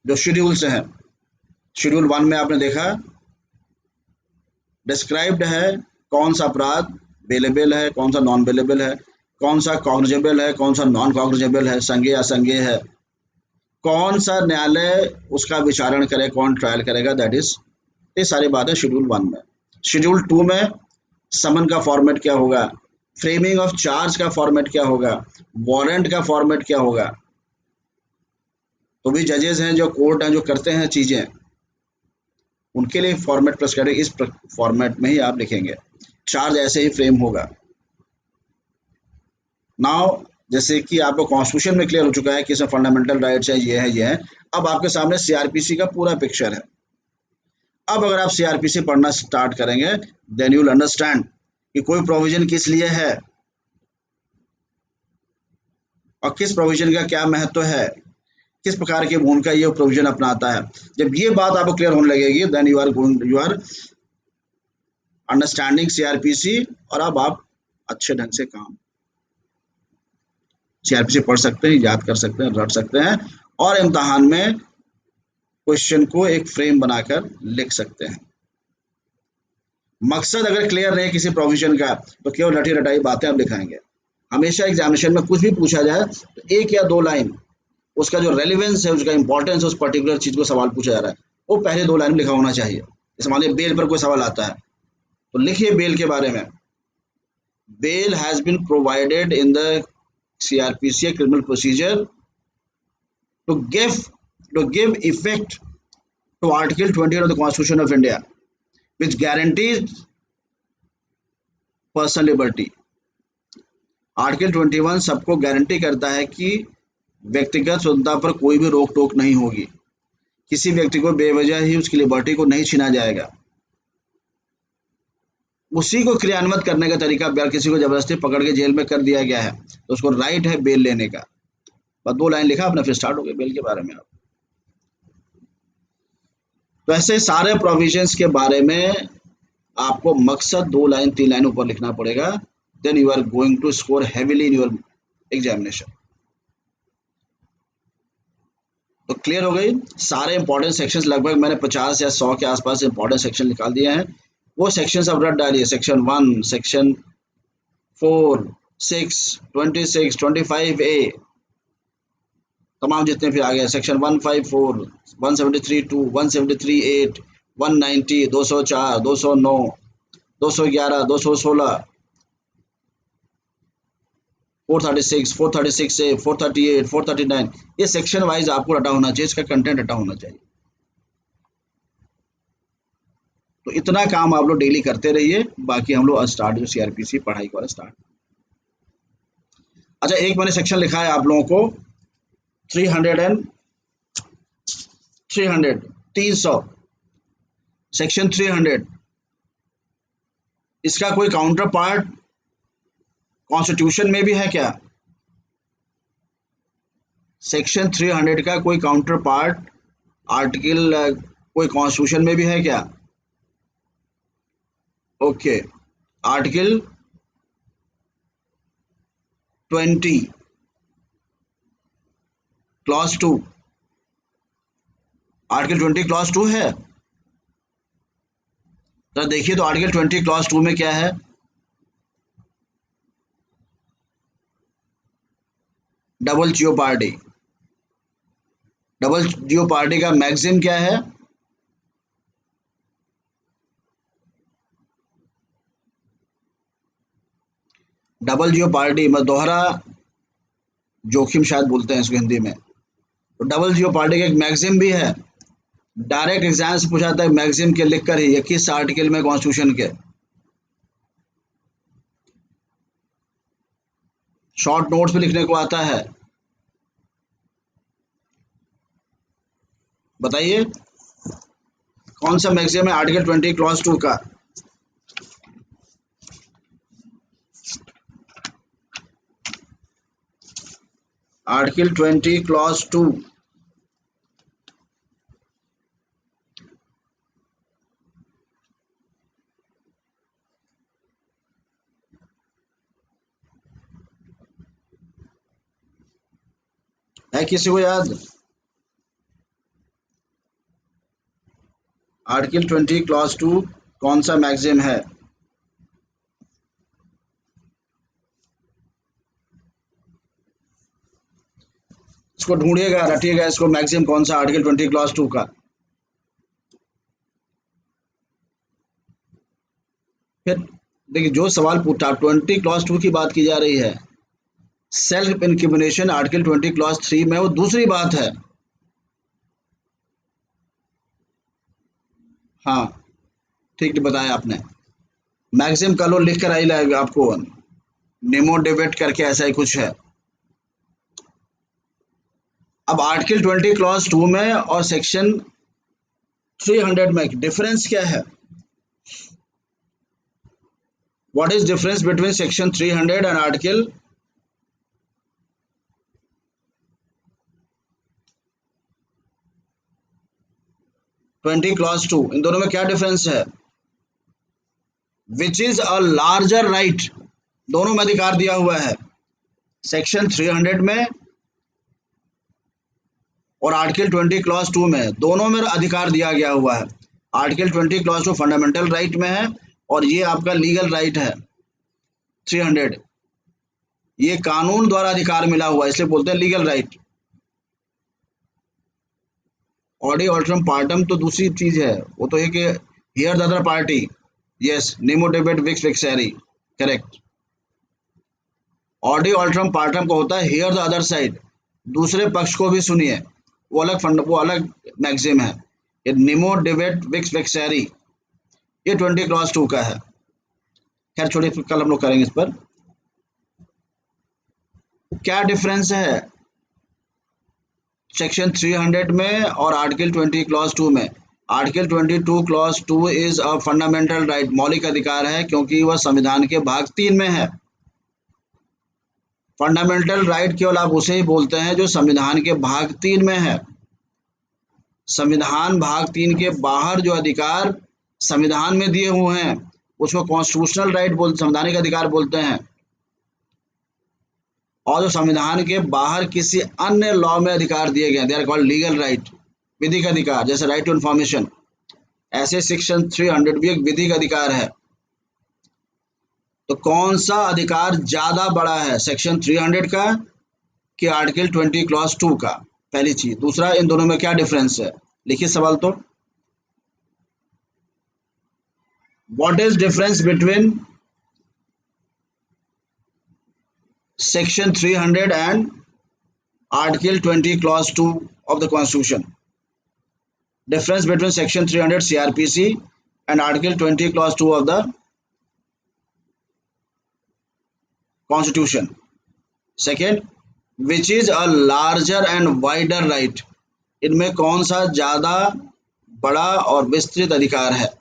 जो शेड्यूल्स हैं, शेड्यूल 1 में आपने देखा डिस्क्राइब्ड है कौन सा अपराध बेलेबल है, कौन सा नॉन बेलेबल है, कौन सा कॉग्निजेबल है, कौन सा नॉन कॉग्निजेबल है, संज्ञेय असंज्ञेय है, कौन सा न्यायालय उसका विचारण करे, कौन ट्रायल करेगा, दैट इज, ये सारी बातें शेड्यूल 1 में। शेड्यूल 2 में समन का फॉर्मेट क्या होगा, फ्रेमिंग ऑफ चार्ज का फॉर्मेट क्या होगा, वारंट का फॉर्मेट क्या होगा, तो भी जजेस हैं जो कोर्ट हैं जो करते हैं चीजें, उनके लिए फॉर्मेट प्लस करें, इस फॉर्मेट में ही आप लिखेंगे, चार्ज ऐसे ही फ्रेम होगा। नाउ जैसे कि आपको कॉन्स्टिट्यूशन में क्लियर हो चुका है कि इसमें फंडामेंटल राइट्स है, ये है, ये है, अब आपके सामने सीआरपीसी का पूरा पिक्चर है। अब अगर आप सीआरपीसी पढ़ना स्टार्ट करेंगे देन यू विल अंडरस्टैंड कि कोई प्रोविजन किस लिए है और किस प्रोविजन का क्या महत्व है, किस प्रकार की भूमिका ये प्रोविजन अपनाता है। जब ये बात आपको क्लियर होने लगेगी then you are understanding CrPC, और अब आप अच्छे ढंग से काम सीआरपीसी पढ़ सकते हैं, याद कर सकते हैं, रट सकते हैं, और इम्तहान में क्वेश्चन को एक फ्रेम बनाकर लिख सकते हैं। मकसद अगर क्लियर नहीं किसी प्रोविजन का तो केवल रटी रटाई बातें आप दिखाएंगे। हमेशा एग्जामिनेशन में कुछ भी पूछा जाए तो एक या दो लाइन उसका जो रेलिवेंस है, उसका इंपॉर्टेंस है, उस पर्टिकुलर चीज को सवाल पूछा जा रहा है, वो पहले दो लाइन में लिखा होना चाहिए। जैसे मान लीजिए बेल पर कोई सवाल आता है तो लिखिए बेल के बारे में, bail has been provided in the CrPC criminal procedure to give to give effect to Article 20 of the Constitution of India, which guarantees personal liberty. Article 21 सबको गारंटी करता है कि व्यक्तिगत स्वतंत्रता पर कोई भी रोक टोक नहीं होगी, किसी व्यक्ति को बेवजह ही उसकी लिबर्टी को नहीं छीना जाएगा। उसी को क्रियान्वित करने का तरीका अगर किसी को जबरदस्ती पकड़ के जेल में कर दिया गया है तो उसको राइट है बेल लेने का। बस दो लाइन लिखा आपने, फिर स्टार्ट हो गया बेल के बारे में। आप तो ऐसे सारे प्रोविजंस के बारे में आपको मकसद दो लाइन तीन लाइन ऊपर लिखना पड़ेगा, then you are going to score heavily in your examination. तो क्लियर हो गई, सारे इंपॉर्टेंट सेक्शंस लगभग मैंने 50 या 100 के आसपास इंपॉर्टेंट सेक्शन निकाल दिए हैं। वो सेक्शंस अब रट डालिए, सेक्शन 1, सेक्शन 4, 6, 26, 25A, तमाम जितने फिर आ गए सेक्शन 154, 173(2), 173(8), 190, 204, 209, 211, 216, 436, 436A, 438, 439, ये सेक्शन वाइज आपको डाटा होना चाहिए, इसका कंटेंट डाटा होना चाहिए। तो इतना काम आप लोग डेली करते रहिए, बाकी हम लोग स्टार्ट जो सीआरपीसी पढ़ाई को स्टार्ट। अच्छा, एक मैंने सेक्शन लिखा है आप लोगों को 300 एंड 300, 300, सेक्शन 300, इसका कोई काउंटर पार्ट कॉन्स्टिट्यूशन में भी है क्या? सेक्शन 300 का कोई काउंटर पार्ट आर्टिकल कोई कॉन्स्टिट्यूशन में भी है क्या? Okay, article 20 clause 2, article 20 clause 2 है। तो देखिए, तो आर्टिकल 20 क्लॉज 2 में क्या है? डबल जियोपार्डी, डबल जियोपार्डी का मैक्सिम क्या है? डबल जियोपार्डी में दोहरा जोखिम शायद बोलते हैं इसको हिंदी में। तो डबल जियोपार्डी का एक मैक्सिम भी है, डायरेक्ट एग्जाम से पूछा था मैक्सिम के लिख कर ही 21 आर्टिकल में कॉन्स्टिट्यूशन के, शॉर्ट नोट्स में लिखने को आता है। बताइए कौन सा मैक्सिम है आर्टिकल 20 क्लॉज 2 का? आर्टिकल 20 क्लॉज 2, है किसी को याद? आर्टिकल 20 क्लॉज 2 कौन सा मैक्सिम है? इसको ढूंढिएगा, रटिएगा इसको, मैक्सिम कौन सा आर्टिकल 20 क्लॉज 2 का। फिर देखिए, जो सवाल पूछा 20 क्लॉज 2 की बात की जा रही है, सेल्फ इंक्रिमिनेशन आर्टिकल 20 क्लॉज 3 में वो दूसरी बात है। हाँ, ठीक बताया आपने, मैक्सिम का लो लिख कर आई लाएगा आपको, नेमो डेबिट करके ऐसा ही कुछ है। अब आर्टिकल 20 क्लॉज 2 में और सेक्शन 300 में डिफरेंस क्या है? What is difference between section 300 and article 20 clause 2? इन दोनों में क्या डिफरेंस है? Which is a larger right, दोनों में अधिकार दिया हुआ है, सेक्शन 300 में और आर्टिकल 20 क्लॉज 2 में, दोनों में अधिकार दिया गया हुआ है। आर्टिकल 20 क्लॉज 2 फंडामेंटल राइट में है और ये आपका लीगल राइट है 300, ये कानून द्वारा अधिकार मिला हुआ है, इसलिए बोलते हैं legal right. Audi alteram partem तो दूसरी चीज है, वो तो है कि hear the other party, yes, नेमो डेबिट विक्स विक्सेरी, करेक्ट। ऑडी ऑल्ट्रम पार्टम को होता है हियर द अदर साइड, दूसरे पक्ष को भी सुनिए, वो अलग फंड, वो अलग मैक्सिम है। ये निमो डेबिट विक्स विक्सेरी, ये 20 क्लॉज 2 का है। खैर छोड़िए, फिर कल हम लोग करेंगे इस पर। क्या डिफरेंस है सेक्शन 300 में और आर्टिकल 20 क्लॉज 2 में? Article 22 clause 2 is a fundamental right, मौलिक अधिकार है, क्योंकि वह संविधान के भाग 3 में है। फंडामेंटल राइट केवल आप उसे ही बोलते हैं जो संविधान के भाग 3 में है। संविधान भाग 3 के बाहर जो अधिकार संविधान में दिए हुए हैं उसको कॉन्स्टिट्यूशनल राइट बोलते, संवैधानिक अधिकार बोलते हैं। और जो संविधान के बाहर किसी अन्य लॉ में अधिकार दिए गए, they are called legal right, विधिक अधिकार, जैसे राइट टू इन्फॉर्मेशन। ऐसे सेक्शन 300 भी एक विधिक अधिकार है। तो कौन सा अधिकार ज्यादा बड़ा है, सेक्शन 300 का कि आर्टिकल 20 क्लॉज 2 का? पहली चीज। दूसरा, इन दोनों में क्या डिफरेंस है? लिखिए सवाल तो, what is difference between section 300 and article 20 clause 2 of the constitution. Difference between section 300 CRPC and article 20 clause 2 of the constitution. Second, which is a larger and wider right. इनमें कौन सा ज्यादा बड़ा और विस्तृत अधिकार है.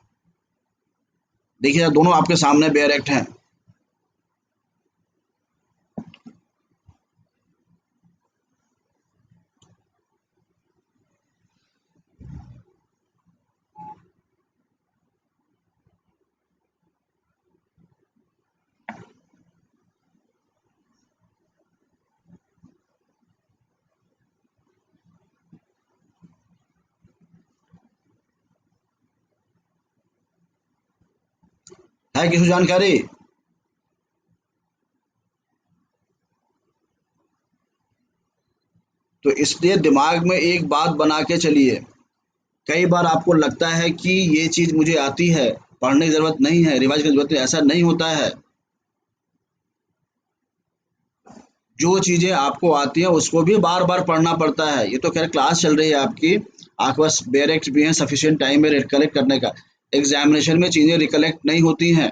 देखिए दोनों आपके सामने बेयर एक्ट हैं. है किसी जानकारी? तो इसलिए दिमाग में एक बात बना के चलिए. कई बार आपको लगता है कि ये चीज मुझे आती है, पढ़ने की जरूरत नहीं है, रिवाइज की जरूरत नहीं. ऐसा नहीं होता है. जो चीजें आपको आती हैं उसको भी बार बार पढ़ना पड़ता है. ये तो खैर क्लास चल रही है आपकी, आपके पास बेयर एक्ट भी है, सफिशिएंट टाइम है रिकलेक्ट करने का. एग्जामिनेशन में चीजें रिकलेक्ट नहीं होती हैं.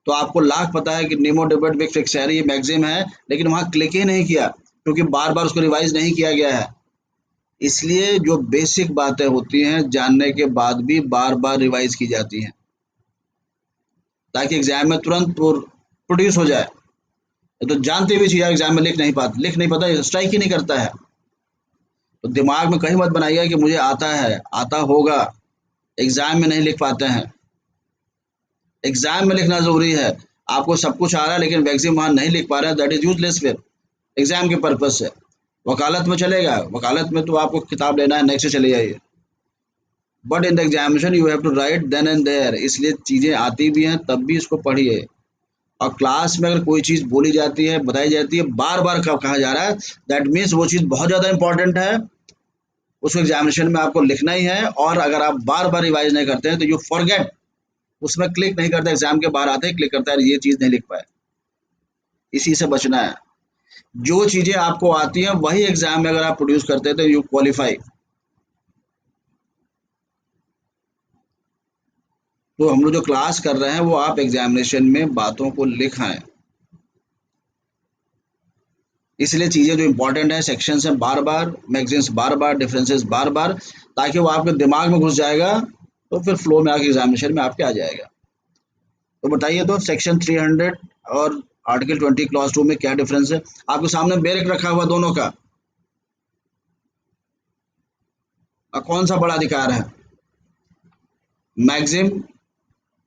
तो आपको लाख पता है कि नेमो डेबिट विक फिक्सेरी ये मैगजीम है, लेकिन वहां क्लिक ही नहीं किया क्योंकि बार बार उसको रिवाइज नहीं किया गया है. इसलिए जो बेसिक बातें होती हैं जानने के बाद भी बार बार रिवाइज की जाती हैं ताकि एग्जाम में तुरंत प्रोड्यूस हो जाए. तो जानते हुए चीज़ एग्जाम में लिख नहीं पाता, स्ट्राइक ही नहीं करता है. तो दिमाग में कहीं मत बनाइए कि मुझे आता है, आता होगा. एग्जाम में नहीं लिख पाते हैं. एग्जाम में लिखना जरूरी है. आपको सब कुछ आ रहा है लेकिन मैगजीम वहां नहीं लिख पा रहे हैं, दैट इज यूजलेस फिर एग्जाम के पर्पज से. वकालत में चलेगा, वकालत में तो आपको किताब लेना है, नेक्स्ट चले जाइए. But in the examination you have to write then and there. इसलिए चीज़ें आती भी हैं तब भी इसको पढ़िए. और क्लास में अगर कोई चीज़ बोली जाती है, बताई जाती है, बार बार कहा जा रहा है, दैट मीन्स वो चीज़ बहुत ज़्यादा इंपॉर्टेंट है, उसको एग्जामिनेशन में आपको लिखना ही है. और अगर आप बार बार रिवाइज नहीं करते हैं तो यू फॉरगेट, उसमें क्लिक नहीं करते, एग्जाम के बाहर आते ही क्लिक करता है, ये चीज़ नहीं लिख पाए. इसी से बचना है. जो चीज़ें आपको आती हैं वही एग्जाम में अगर आप प्रोड्यूस करते हैं तो यू क्वालिफाई. तो हम लोग जो क्लास कर रहे हैं वो आप एग्जामिनेशन में बातों को लिखाएं. इसलिए चीज़ें जो इंपॉर्टेंट है सेक्शन से बार बार, मैगजीन्स बार बार, डिफरेंसेस बार बार, ताकि वो आपके दिमाग में घुस जाएगा तो फिर फ्लो में आके एग्जामिनेशन में आपके आ जाएगा. तो बताइए तो सेक्शन 300 और आर्टिकल 20 क्लॉज 2 में क्या डिफरेंस है? आपके सामने बेरेक रखा हुआ दोनों का. कौन सा बड़ा अधिकार है? मैगजिम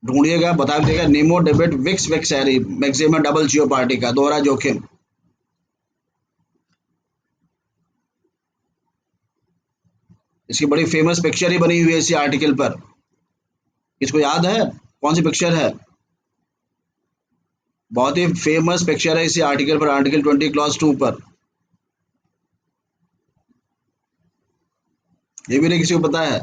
ढूंढिएगा, बता देगा. नीमो डेबिट विक्स वेक्सरी मैगजिम है, डबल जियो पार्टी का, दोहरा जोखिम. इसकी बड़ी फेमस पिक्चर ही बनी हुई है इसी आर्टिकल पर. इसको याद है कौन सी पिक्चर है? बहुत ही फेमस पिक्चर है इसी आर्टिकल पर, आर्टिकल 20 क्लॉज 2 पर. ये भी नहीं किसी को पता है.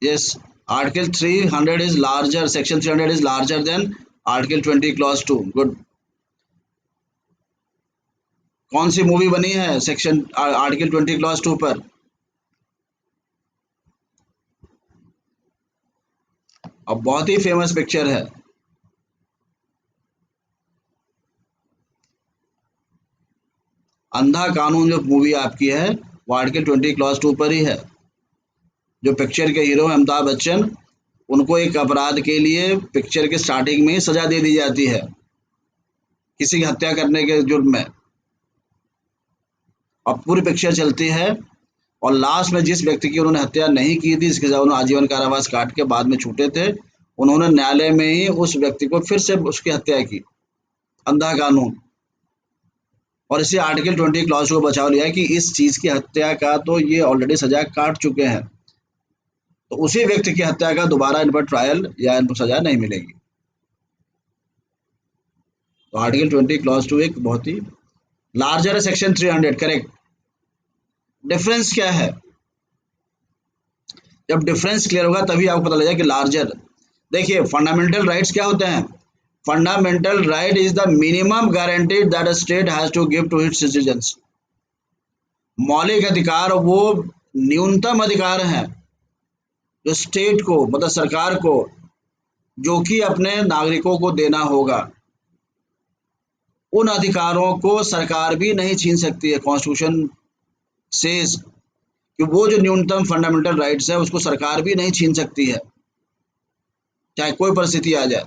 Yes, article 300 is larger, section 300 is larger than article 20 clause 2. Good. कौन सी मूवी बनी है सेक्शन आर्टिकल 20 क्लॉज 2 पर? और बहुत ही फेमस पिक्चर है. अंधा कानून जो मूवी आपकी है वो आर्टिकल 20 क्लॉज 2 पर ही है. जो पिक्चर के हीरो हैं अमिताभ बच्चन, उनको एक अपराध के लिए पिक्चर के स्टार्टिंग में ही सजा दे दी जाती है, किसी की हत्या करने के जुर्म में. और पूरी पिक्चर चलती है और लास्ट में जिस व्यक्ति की उन्होंने हत्या नहीं की थी, इसके साथ उन्होंने आजीवन कारावास काट के बाद में छूटे थे, उन्होंने न्यायालय में ही उस व्यक्ति को फिर से उसकी हत्या की. अंधा कानून. और इसी आर्टिकल 20 क्लॉज को बचाव लिया है कि इस चीज की हत्या का तो ये ऑलरेडी सजा काट चुके हैं, तो उसी व्यक्ति की हत्या का दोबारा इन पर ट्रायल या इन पर सजा नहीं मिलेगी. तो आर्टिकल 20 क्लॉज 2 एक बहुत ही लार्जर है सेक्शन 300. करेक्ट. डिफरेंस क्या है? जब डिफरेंस क्लियर होगा तभी आपको पता लगेगा कि लार्जर. देखिए फंडामेंटल राइट्स क्या होते हैं? Fundamental right is the minimum guaranteed that a state has to give to its citizens. मौलिक अधिकार वो न्यूनतम अधिकार हैं जो स्टेट को मतलब सरकार को जो कि अपने नागरिकों को देना होगा। उन अधिकारों को सरकार भी नहीं छीन सकती है। कॉन्स्टिट्यूशन सेज कि वो जो न्यूनतम फंडामेंटल राइट्स है उसको सरकार भी नहीं छीन सकती है, चाहे कोई परिस्थिति आ जाए।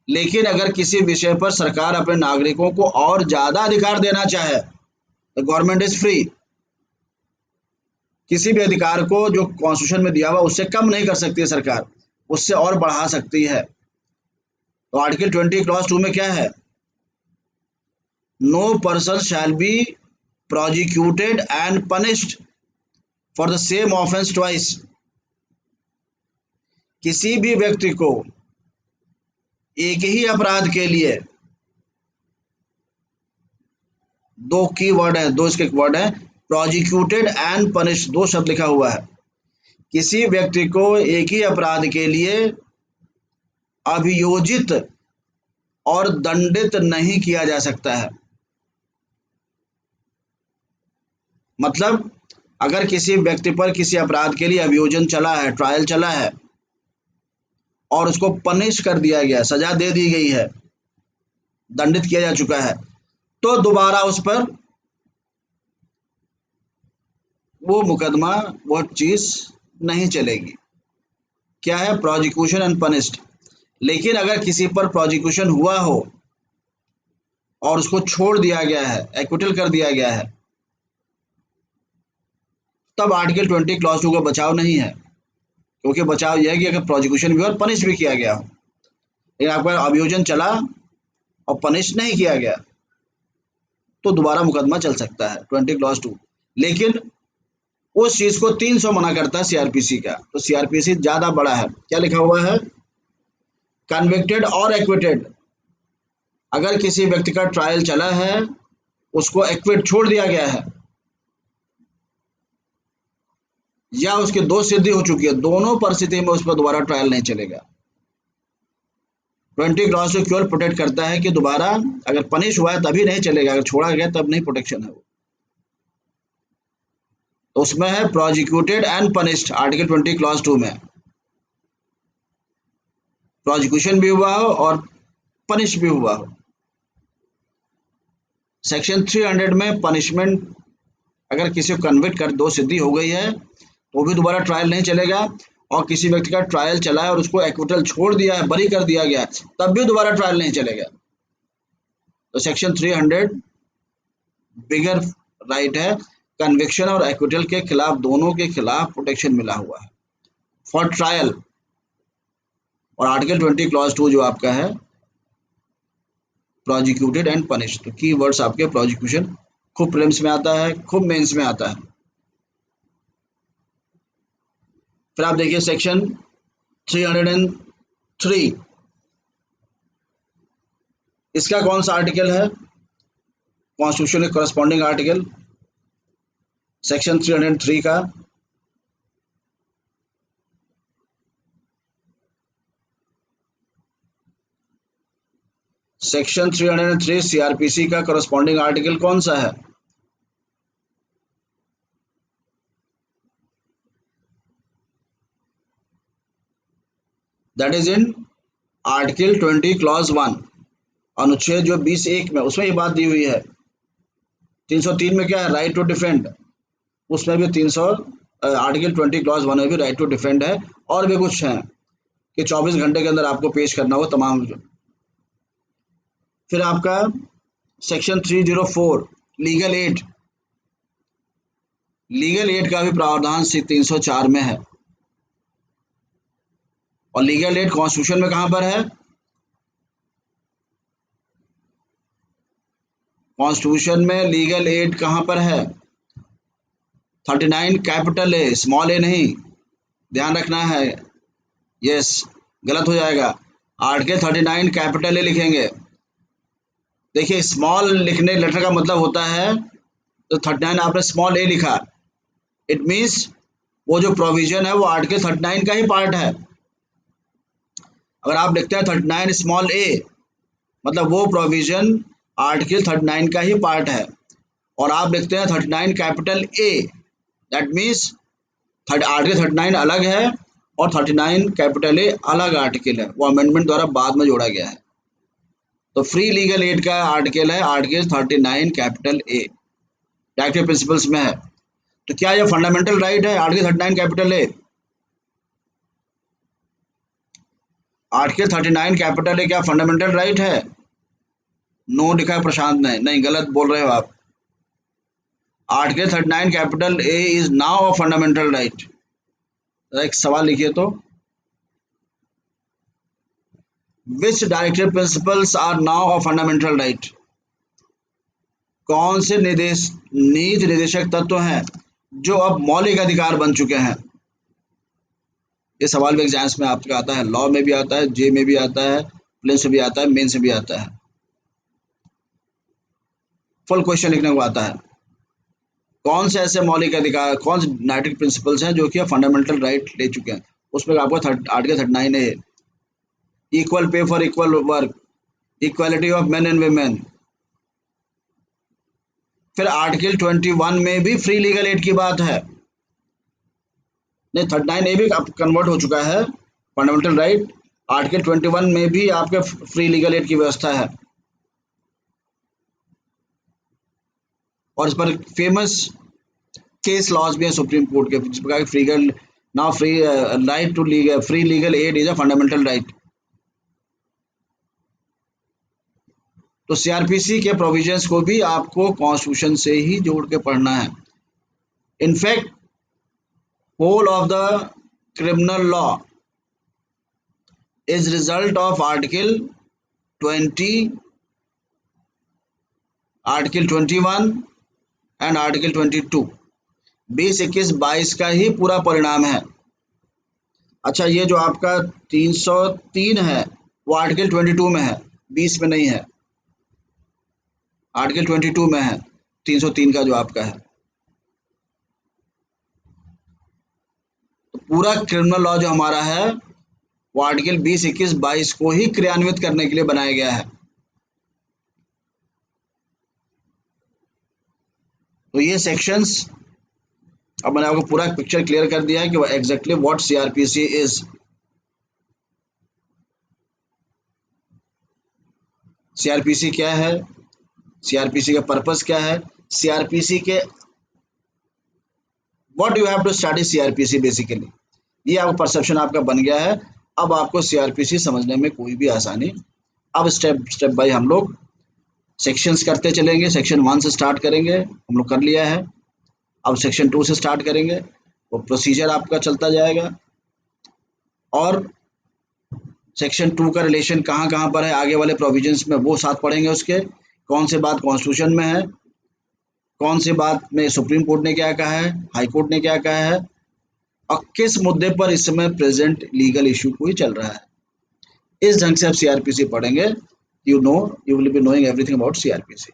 लेकिन अगर किसी विषय पर सरकार अपने नागरिकों को और ज्यादा अधिकार देना चाहे तो गवर्नमेंट इज फ्री। किसी भी अधिकार को जो कॉन्स्टिट्यूशन में दिया हुआ उससे कम नहीं कर सकती है सरकार, उससे और बढ़ा सकती है। तो आर्टिकल 20 क्लॉज 2 में क्या है? No person shall be prosecuted and punished for the same offence twice. किसी भी व्यक्ति को एक ही अपराध के लिए, दो की वर्ड है, दो इसके वर्ड है, प्रोजिक्यूटेड एंड पनिश्ड, दो शब्द लिखा हुआ है। किसी व्यक्ति को एक ही अपराध के लिए अभियोजित और दंडित नहीं किया जा सकता है। मतलब अगर किसी व्यक्ति पर किसी अपराध के लिए अभियोजन चला है, ट्रायल चला है और उसको पनिश कर दिया गया, सजा दे दी गई है, दंडित किया जा चुका है, तो दोबारा उस पर वो मुकदमा, वो चीज नहीं चलेगी। क्या है? Prosecution and punished. लेकिन अगर किसी पर प्रोजिक्यूशन हुआ हो और उसको छोड़ दिया गया है, एक्विटल कर दिया गया है, तब आर्टिकल 20 क्लॉज 2 का बचाव नहीं है। क्योंकि बचाव यह है कि अगर प्रोजिक्यूशन भी हो और पनिश भी किया गया हो, लेकिन आपका अभियोजन चला और पनिश नहीं किया गया तो दोबारा मुकदमा चल सकता है 20 क्लॉज 2। लेकिन उस चीज को 300 मना करता है सीआरपीसी का। तो सीआरपीसी ज्यादा बड़ा है। क्या लिखा हुआ है? कन्विक्टेड और एक्विटेड। अगर किसी व्यक्ति का ट्रायल चला है, उसको एक्विट छोड़ दिया गया है या उसकी दोष सिद्धि हो चुकी है, दोनों परिस्थिति में उस पर दोबारा ट्रायल नहीं चलेगा। 20 क्लॉज तो केवल प्रोटेक्ट करता है कि दोबारा अगर पनिश हुआ है तभी नहीं चलेगा, अगर छोड़ा गया तब नहीं प्रोटेक्शन है वो। तो उसमें है prosecuted and punished article 20 clause 2 में। प्रोजिक्यूशन भी हुआ हो और पनिश भी हुआ हो। सेक्शन 300 में पनिशमेंट, अगर किसी को कन्विक्ट कर दो सिद्धि हो गई है तो भी दोबारा ट्रायल नहीं चलेगा। और किसी व्यक्ति का ट्रायल चला है और उसको एक्विटल छोड़ दिया है, बरी कर दिया गया है, तब भी दोबारा ट्रायल नहीं चलेगा। तो सेक्शन 300 बिगर राइट है, कन्विक्शन और एक्विटल के खिलाफ, दोनों के खिलाफ प्रोटेक्शन मिला हुआ है फॉर ट्रायल। और आर्टिकल 20 क्लॉज 2 जो आपका है प्रोजिक्यूटेड एंड पनिश, तो की वर्ड्स आपके प्रोजिक्यूशन खूब प्रीलिम्स में आता है, खूब मेंस में आता है। फिर आप देखिए सेक्शन 303, इसका कौन सा आर्टिकल है? कॉन्स्टिट्यूशन के करस्पॉन्डिंग आर्टिकल सेक्शन 303 का सेक्शन 303 सीआरपीसी का करस्पॉन्डिंग आर्टिकल कौन सा है? That is in article 20 clause 1, अनुच्छेद जो 20(1) में, उसमें ये बात दी हुई है। 303 में क्या है? Right to defend. उसमें भी 300 आर्टिकल 20 क्लॉज 1 में भी राइट टू डिफेंड है। और भी कुछ है कि 24 घंटे के अंदर आपको पेश करना हो तमाम। फिर आपका section 304 legal aid, legal aid का भी प्रावधान 304 में है। और लीगल एड कॉन्स्टिट्यूशन में कहां पर है? कॉन्स्टिट्यूशन में लीगल एड कहां पर है? 39 कैपिटल ए, स्मॉल ए नहीं, ध्यान रखना है। यस, गलत हो जाएगा। आर्टिकल 39 कैपिटल ए लिखेंगे। देखिए स्मॉल लिखने लेटर का मतलब होता है, तो 39 आपने स्मॉल ए लिखा, इट मीन्स वो जो प्रोविजन है वो आर्टिकल 39 का ही पार्ट है। अगर आप लिखते हैं 39 स्मॉल ए, मतलब वो प्रोविजन आर्टिकल 39 का ही पार्ट है, और आप लिखते हैं 39 capital A, that means article 39 अलग है और 39 कैपिटल ए अलग आर्टिकल है, वो अमेंडमेंट द्वारा बाद में जोड़ा गया है। तो फ्री लीगल एड का आर्टिकल है आर्टिकल 39 कैपिटल ए, डायरेक्टिव प्रिंसिपल्स में है। तो क्या ये फंडामेंटल राइट है आर्टिकल 39 कैपिटल ए? आर्टिकल 39 कैपिटल ए क्या फंडामेंटल राइट है? नो लिखा है प्रशांत ने, नहीं गलत बोल रहे हो आप। Article 39 capital A is now a fundamental right. एक सवाल लिखिए तो, which directive principles are now a fundamental right? कौन से नीति निर्देशक तत्व हैं जो अब मौलिक अधिकार बन चुके हैं? ये सवाल भी एग्जाम्स में आपका आता है, लॉ में भी आता है, जे में भी आता है, प्रीलिम्स में भी आता है, मेंस में भी आता है, फुल क्वेश्चन लिखने को आता है। कौन से ऐसे मौलिक अधिकार, कौन से डायरेक्टिव प्रिंसिपल्स हैं जो कि फंडामेंटल राइट ले चुके हैं? उसमें आपको आर्टिकल 39 है, equal pay for equal work, equality of main and women. फिर आर्टिकल 21 में भी फ्री लीगल एड की बात है। नहीं, 39 ए भी कन्वर्ट हो चुका है फंडामेंटल राइट। आर्टिकल 21 में भी आपके फ्री लीगल एड की व्यवस्था है, और इस पर फेमस केस लॉज भी है सुप्रीम कोर्ट के, जिस प्रकार free now free right to legal free legal aid is a fundamental right. तो सीआरपीसी के प्रोविजंस को भी आपको कॉन्स्टिट्यूशन से ही जोड़ के पढ़ना है। In fact whole of the criminal law is result of article 20, article 21 and article 22, 20, 21, 22 का ही पूरा परिणाम है। अच्छा, ये जो आपका 303 है वो आर्टिकल 22 में है, 20 में नहीं है, आर्टिकल 22 में है 303 का जो आपका है। तो पूरा क्रिमिनल लॉ जो हमारा है वो आर्टिकल 20, 21, 22 को ही क्रियान्वित करने के लिए बनाया गया है। तो ये सेक्शंस, अब मैंने आपको पूरा पिक्चर क्लियर कर दिया है कि exactly what CrPC is. CrPC क्या है, सीआरपीसी का पर्पस क्या है, सीआरपीसी के what you have to study CrPC basically, ये आपका परसेप्शन आपका बन गया है। अब आपको सीआरपीसी समझने में कोई भी आसानी, अब स्टेप स्टेप बाय हम लोग सेक्शंस करते चलेंगे। सेक्शन 1 से स्टार्ट करेंगे, हम लोग कर लिया है। अब सेक्शन 2 से स्टार्ट करेंगे, वो प्रोसीजर आपका चलता जाएगा, और सेक्शन 2 का रिलेशन कहाँ कहाँ पर है आगे वाले प्रोविजंस में वो साथ पढ़ेंगे। उसके कौन से बात कॉन्स्टिट्यूशन में है, कौन सी बात में सुप्रीम कोर्ट ने क्या कहा है, हाई कोर्ट ने क्या कहा है, और किस मुद्दे पर इस समय प्रेजेंट लीगल इशू कोई चल रहा है। इस ढंग से आप सीआरपीसी पढ़ेंगे, you will be knowing everything about CrPC.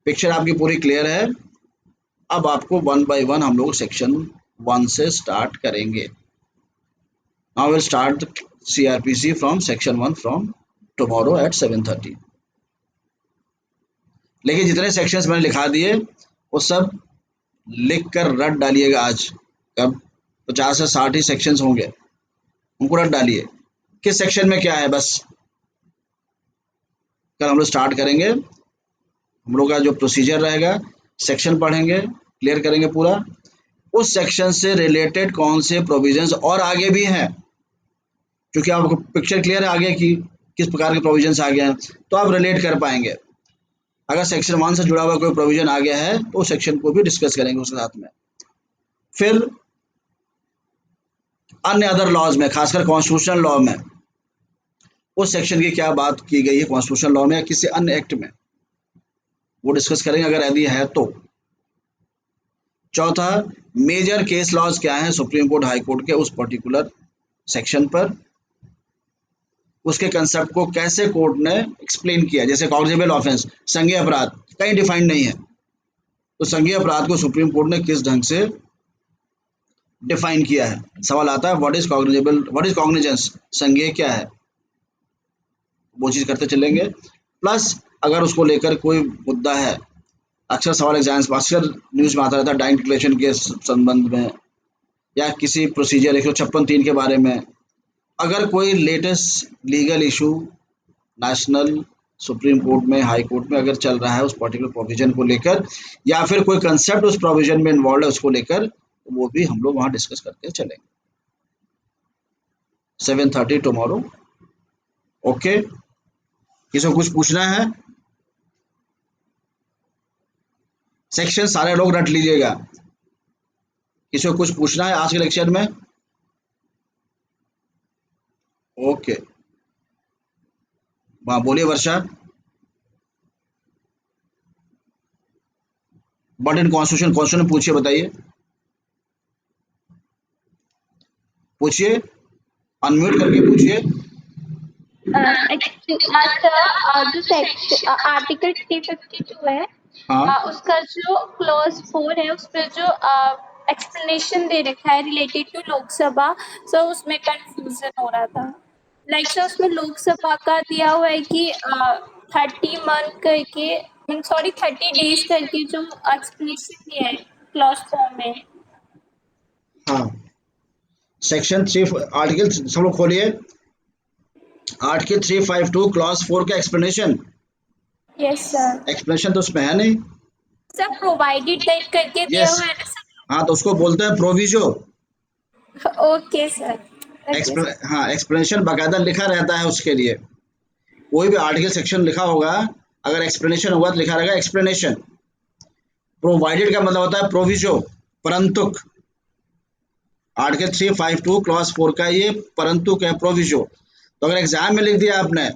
Picture आपकी पूरी क्लियर है। अब आपको 1 बाय 1 हम लोग सेक्शन 1 से स्टार्ट करेंगे। Now will start CrPC from section 1 from tomorrow at 7:30। लेकिन जितने सेक्शंस मैंने लिखा दिए वो सब लिख कर रट डालिएगा। आज कब 50 से 60 ही सेक्शंस होंगे, उनको रट डालिए किस सेक्शन में क्या है। बस कल हम लोग स्टार्ट करेंगे, हम लोग का जो प्रोसीजर रहेगा, सेक्शन पढ़ेंगे, क्लियर करेंगे पूरा, उस सेक्शन से रिलेटेड कौन से प्रोविजंस और आगे भी हैं, क्योंकि आपको पिक्चर क्लियर है आगे की किस प्रकार के प्रोविजंस आ गए हैं, तो आप रिलेट कर पाएंगे। अगर सेक्शन 1 से जुड़ा हुआ कोई प्रोविजन आ गया है तो सेक्शन को भी डिस्कस करेंगे उसके साथ में। फिर अन्य अदर लॉज में, खासकर कॉन्स्टिट्यूशनल लॉ में, उस सेक्शन की क्या बात की गई है कॉन्स्टिट्यूशनल लॉ में या किसी अन्य एक्ट में, वो डिस्कस करेंगे अगर यदि है तो। चौथा, मेजर केस लॉज क्या हैं सुप्रीम कोर्ट हाई कोर्ट के उस पर्टिकुलर सेक्शन पर, उसके कंसेप्ट को कैसे कोर्ट ने एक्सप्लेन किया। जैसे कॉग्निजेबल ऑफेंस, संज्ञेय अपराध, कहीं डिफाइंड नहीं है, तो संज्ञेय अपराध को सुप्रीम कोर्ट ने किस ढंग से डिफाइन किया है। सवाल आता है what is cognizable, what is cognizance, संज्ञेय क्या है, वो चीज़ करते चलेंगे। प्लस अगर उसको लेकर कोई मुद्दा है, अक्सर सवाल एग्जाम्स अक्सर न्यूज़ में आता रहता है डाइंग डिक्लेरेशन के संबंध में, या किसी प्रोसीजर 156(3) के बारे में, अगर कोई latest legal issue national supreme court में, हाई कोर्ट में अगर चल रहा है उस पर्टिकुलर प्रोविजन को लेकर, या फिर कोई कंसेप्ट उस प्रोविजन में इन्वॉल्व है उसको लेकर, तो वो भी हम लोग वहाँ डिस्कस करके चलेंगे। 7:30 टुमारो। ओके, किसी को कुछ पूछना है? सेक्शन सारे लोग रट लीजिएगा। किसी को कुछ पूछना है आज के लेक्चर में? ओके, वाह, बोलिए वर्षा। बट इन कॉन्स्टिट्यूशन, कॉन्स्टिट्यूशन पूछिए, बताइए, पूछिए, अनम्यूट करके पूछिए। जो सेक्शन आर्टिकल 352 है, हाँ उसका जो क्लॉज 4 है उस पर जो एक्सप्लेनेशन दे रखा है रिलेटेड टू लोकसभा, सो उसमें कंफ्यूजन हो रहा था। लाइक सर उसमें लोकसभा का दिया हुआ है कि 30 मंथ करके, सॉरी 30 डेज करके जो एक्सप्लेनेशन दिया है क्लॉज 4 में। हाँ, सेक्शन 3 आर्टिकल सब लोग खोलिए, आर्टिकल 352 क्लॉज 4 का एक्सप्लेनेशन। Yes sir. एक्सप्लेनेशन तो उसमें है नहीं। सर प्रोवाइडेड दैट करके दिया यस, हुआ है ना हाँ तो उसको बोलते हैं proviso. Sir. Okay sir, okay sir. हाँ, एक्सप्लेनेशन बाकायदा लिखा रहता है उसके लिए। कोई भी आर्टिकल सेक्शन लिखा होगा, अगर एक्सप्लेनेशन होगा तो लिखा रहेगा एक्सप्लेनेशन। प्रोवाइडेड का मतलब होता है प्रोविजो, परंतुक। आर्टिकल 352 क्लॉज 4 का ये परंतुक है, प्रोविजो। तो अगर एग्जाम में लिख दिया आपने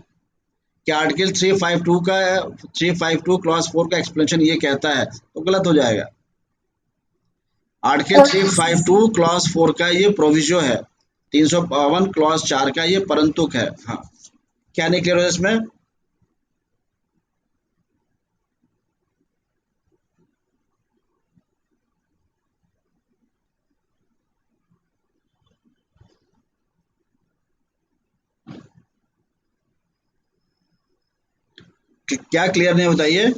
कि आर्टिकल 352 का 352 क्लॉज 4 का एक्सप्लेनेशन ये कहता है, तो गलत हो जाएगा। Article okay sir. 352 क्लॉज 4 का ये प्रोविजो है, 352 क्लॉज 4 का ये परंतुक है। हाँ, क्या नहीं क्लियर हो इसमें? क्या क्लियर नहीं, बताइए।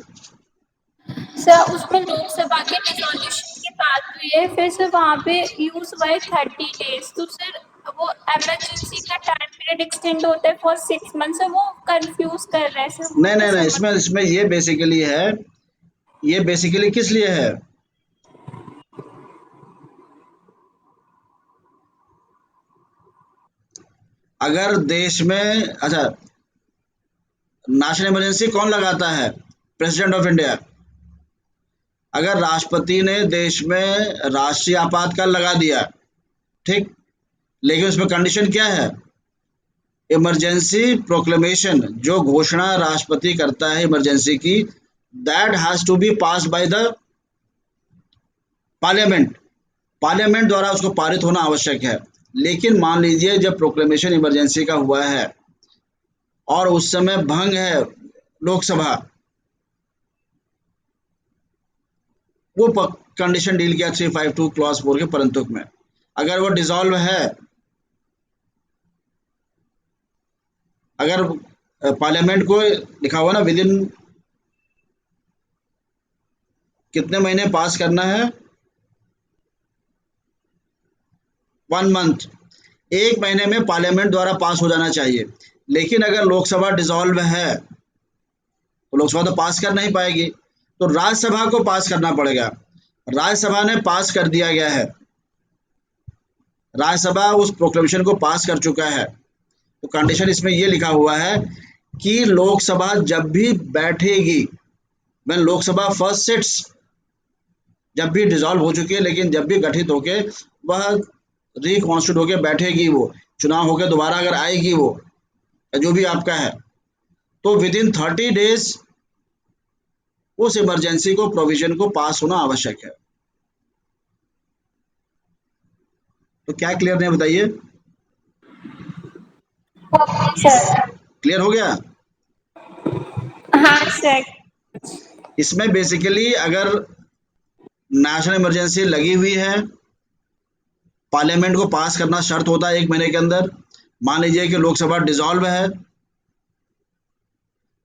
सर उसमें लोकसभा के डिसोल्यूशन की बात हुई है, फिर सर वहाँ पे यूज हुआ है 30 डेज, तो सर वो इमरजेंसी का टाइम पीरियड एक्सटेंड होता है फॉर 6 मंथ, सर वो कंफ्यूज कर रहा है सर, वो नहीं मैं नहीं नहीं, समझ। इसमें इसमें ये बेसिकली है, ये बेसिकली किस लिए है? अगर देश में, अच्छा, नेशनल इमरजेंसी कौन लगाता है? President of India. अगर राष्ट्रपति ने देश में राष्ट्रीय आपातकाल लगा दिया, ठीक, लेकिन उसमें कंडीशन क्या है? इमरजेंसी प्रोक्लेमेशन, जो घोषणा राष्ट्रपति करता है इमरजेंसी की, that has to be pass by the parliament. Parliament द्वारा उसको पारित होना आवश्यक है। लेकिन मान लीजिए जब प्रोक्लेमेशन इमरजेंसी का हुआ है और उस समय भंग है लोकसभा, वो कंडीशन डील किया 352 क्लॉज 4 के परंतुक में। अगर वो डिसॉल्व है, अगर पार्लियामेंट को लिखा हुआ ना विद इन कितने महीने पास करना है, 1 मंथ, 1 महीने में पार्लियामेंट द्वारा पास हो जाना चाहिए। लेकिन अगर लोकसभा डिसॉल्व है तो लोकसभा तो पास कर नहीं पाएगी, तो राज्यसभा को पास करना पड़ेगा। राज्यसभा ने पास कर दिया गया है, राज्यसभा उस प्रोक्लेमेशन को पास कर चुका है। तो कंडीशन इसमें ये लिखा हुआ है कि लोकसभा जब भी बैठेगी, मैं लोकसभा फर्स्ट सिट्स, जब भी डिसॉल्व हो चुकी है लेकिन जब भी गठित होके वह रिकॉन्स्टिट्यूट होके बैठेगी, वो चुनाव होकर दोबारा अगर आएगी वो, जो भी आपका है, तो विद इन 30 डेज उस इमरजेंसी को प्रोविजन को पास होना आवश्यक है। तो क्या क्लियर नहीं, बताइए। Okay sir. क्लियर हो गया? हाँ सर। इसमें बेसिकली अगर नेशनल इमरजेंसी लगी हुई है पार्लियामेंट को पास करना शर्त होता है 1 महीने के अंदर। मान लीजिए कि लोकसभा डिसॉल्व है,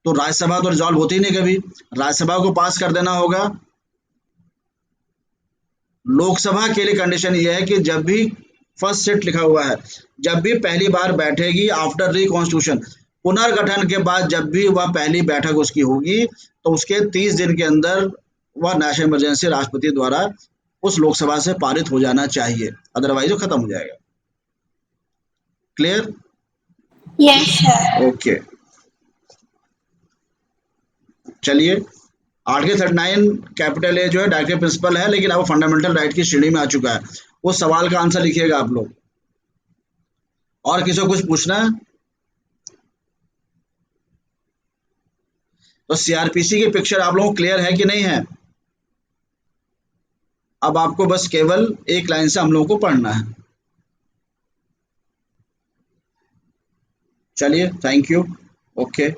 तो राज्यसभा तो डिसॉल्व होती ही नहीं कभी, राज्यसभा को पास कर देना होगा। लोकसभा के लिए कंडीशन ये है कि जब भी फर्स्ट सेट लिखा हुआ है, जब भी पहली बार बैठेगी आफ्टर रिकॉन्स्टिट्यूशन, पुनर्गठन के बाद जब भी वह पहली बैठक उसकी होगी, तो उसके 30 दिन के अंदर वह नेशनल इमरजेंसी राष्ट्रपति द्वारा उस लोकसभा से पारित हो जाना चाहिए, अदरवाइज वो खत्म हो जाएगा। क्लियर? Yes, sir. ओके, चलिए। आर्टिकल 39 कैपिटल ए जो है डायरेक्टिव प्रिंसिपल है, लेकिन अब फंडामेंटल राइट की श्रेणी में आ चुका है। उस सवाल का आंसर लिखिएगा आप लोग। और किसी को कुछ पूछना है तो सीआरपीसी की पिक्चर आप लोगों को क्लियर है कि नहीं है? अब आपको बस केवल एक लाइन से हम लोगों को पढ़ना है। चलिए, थैंक यू। ओके।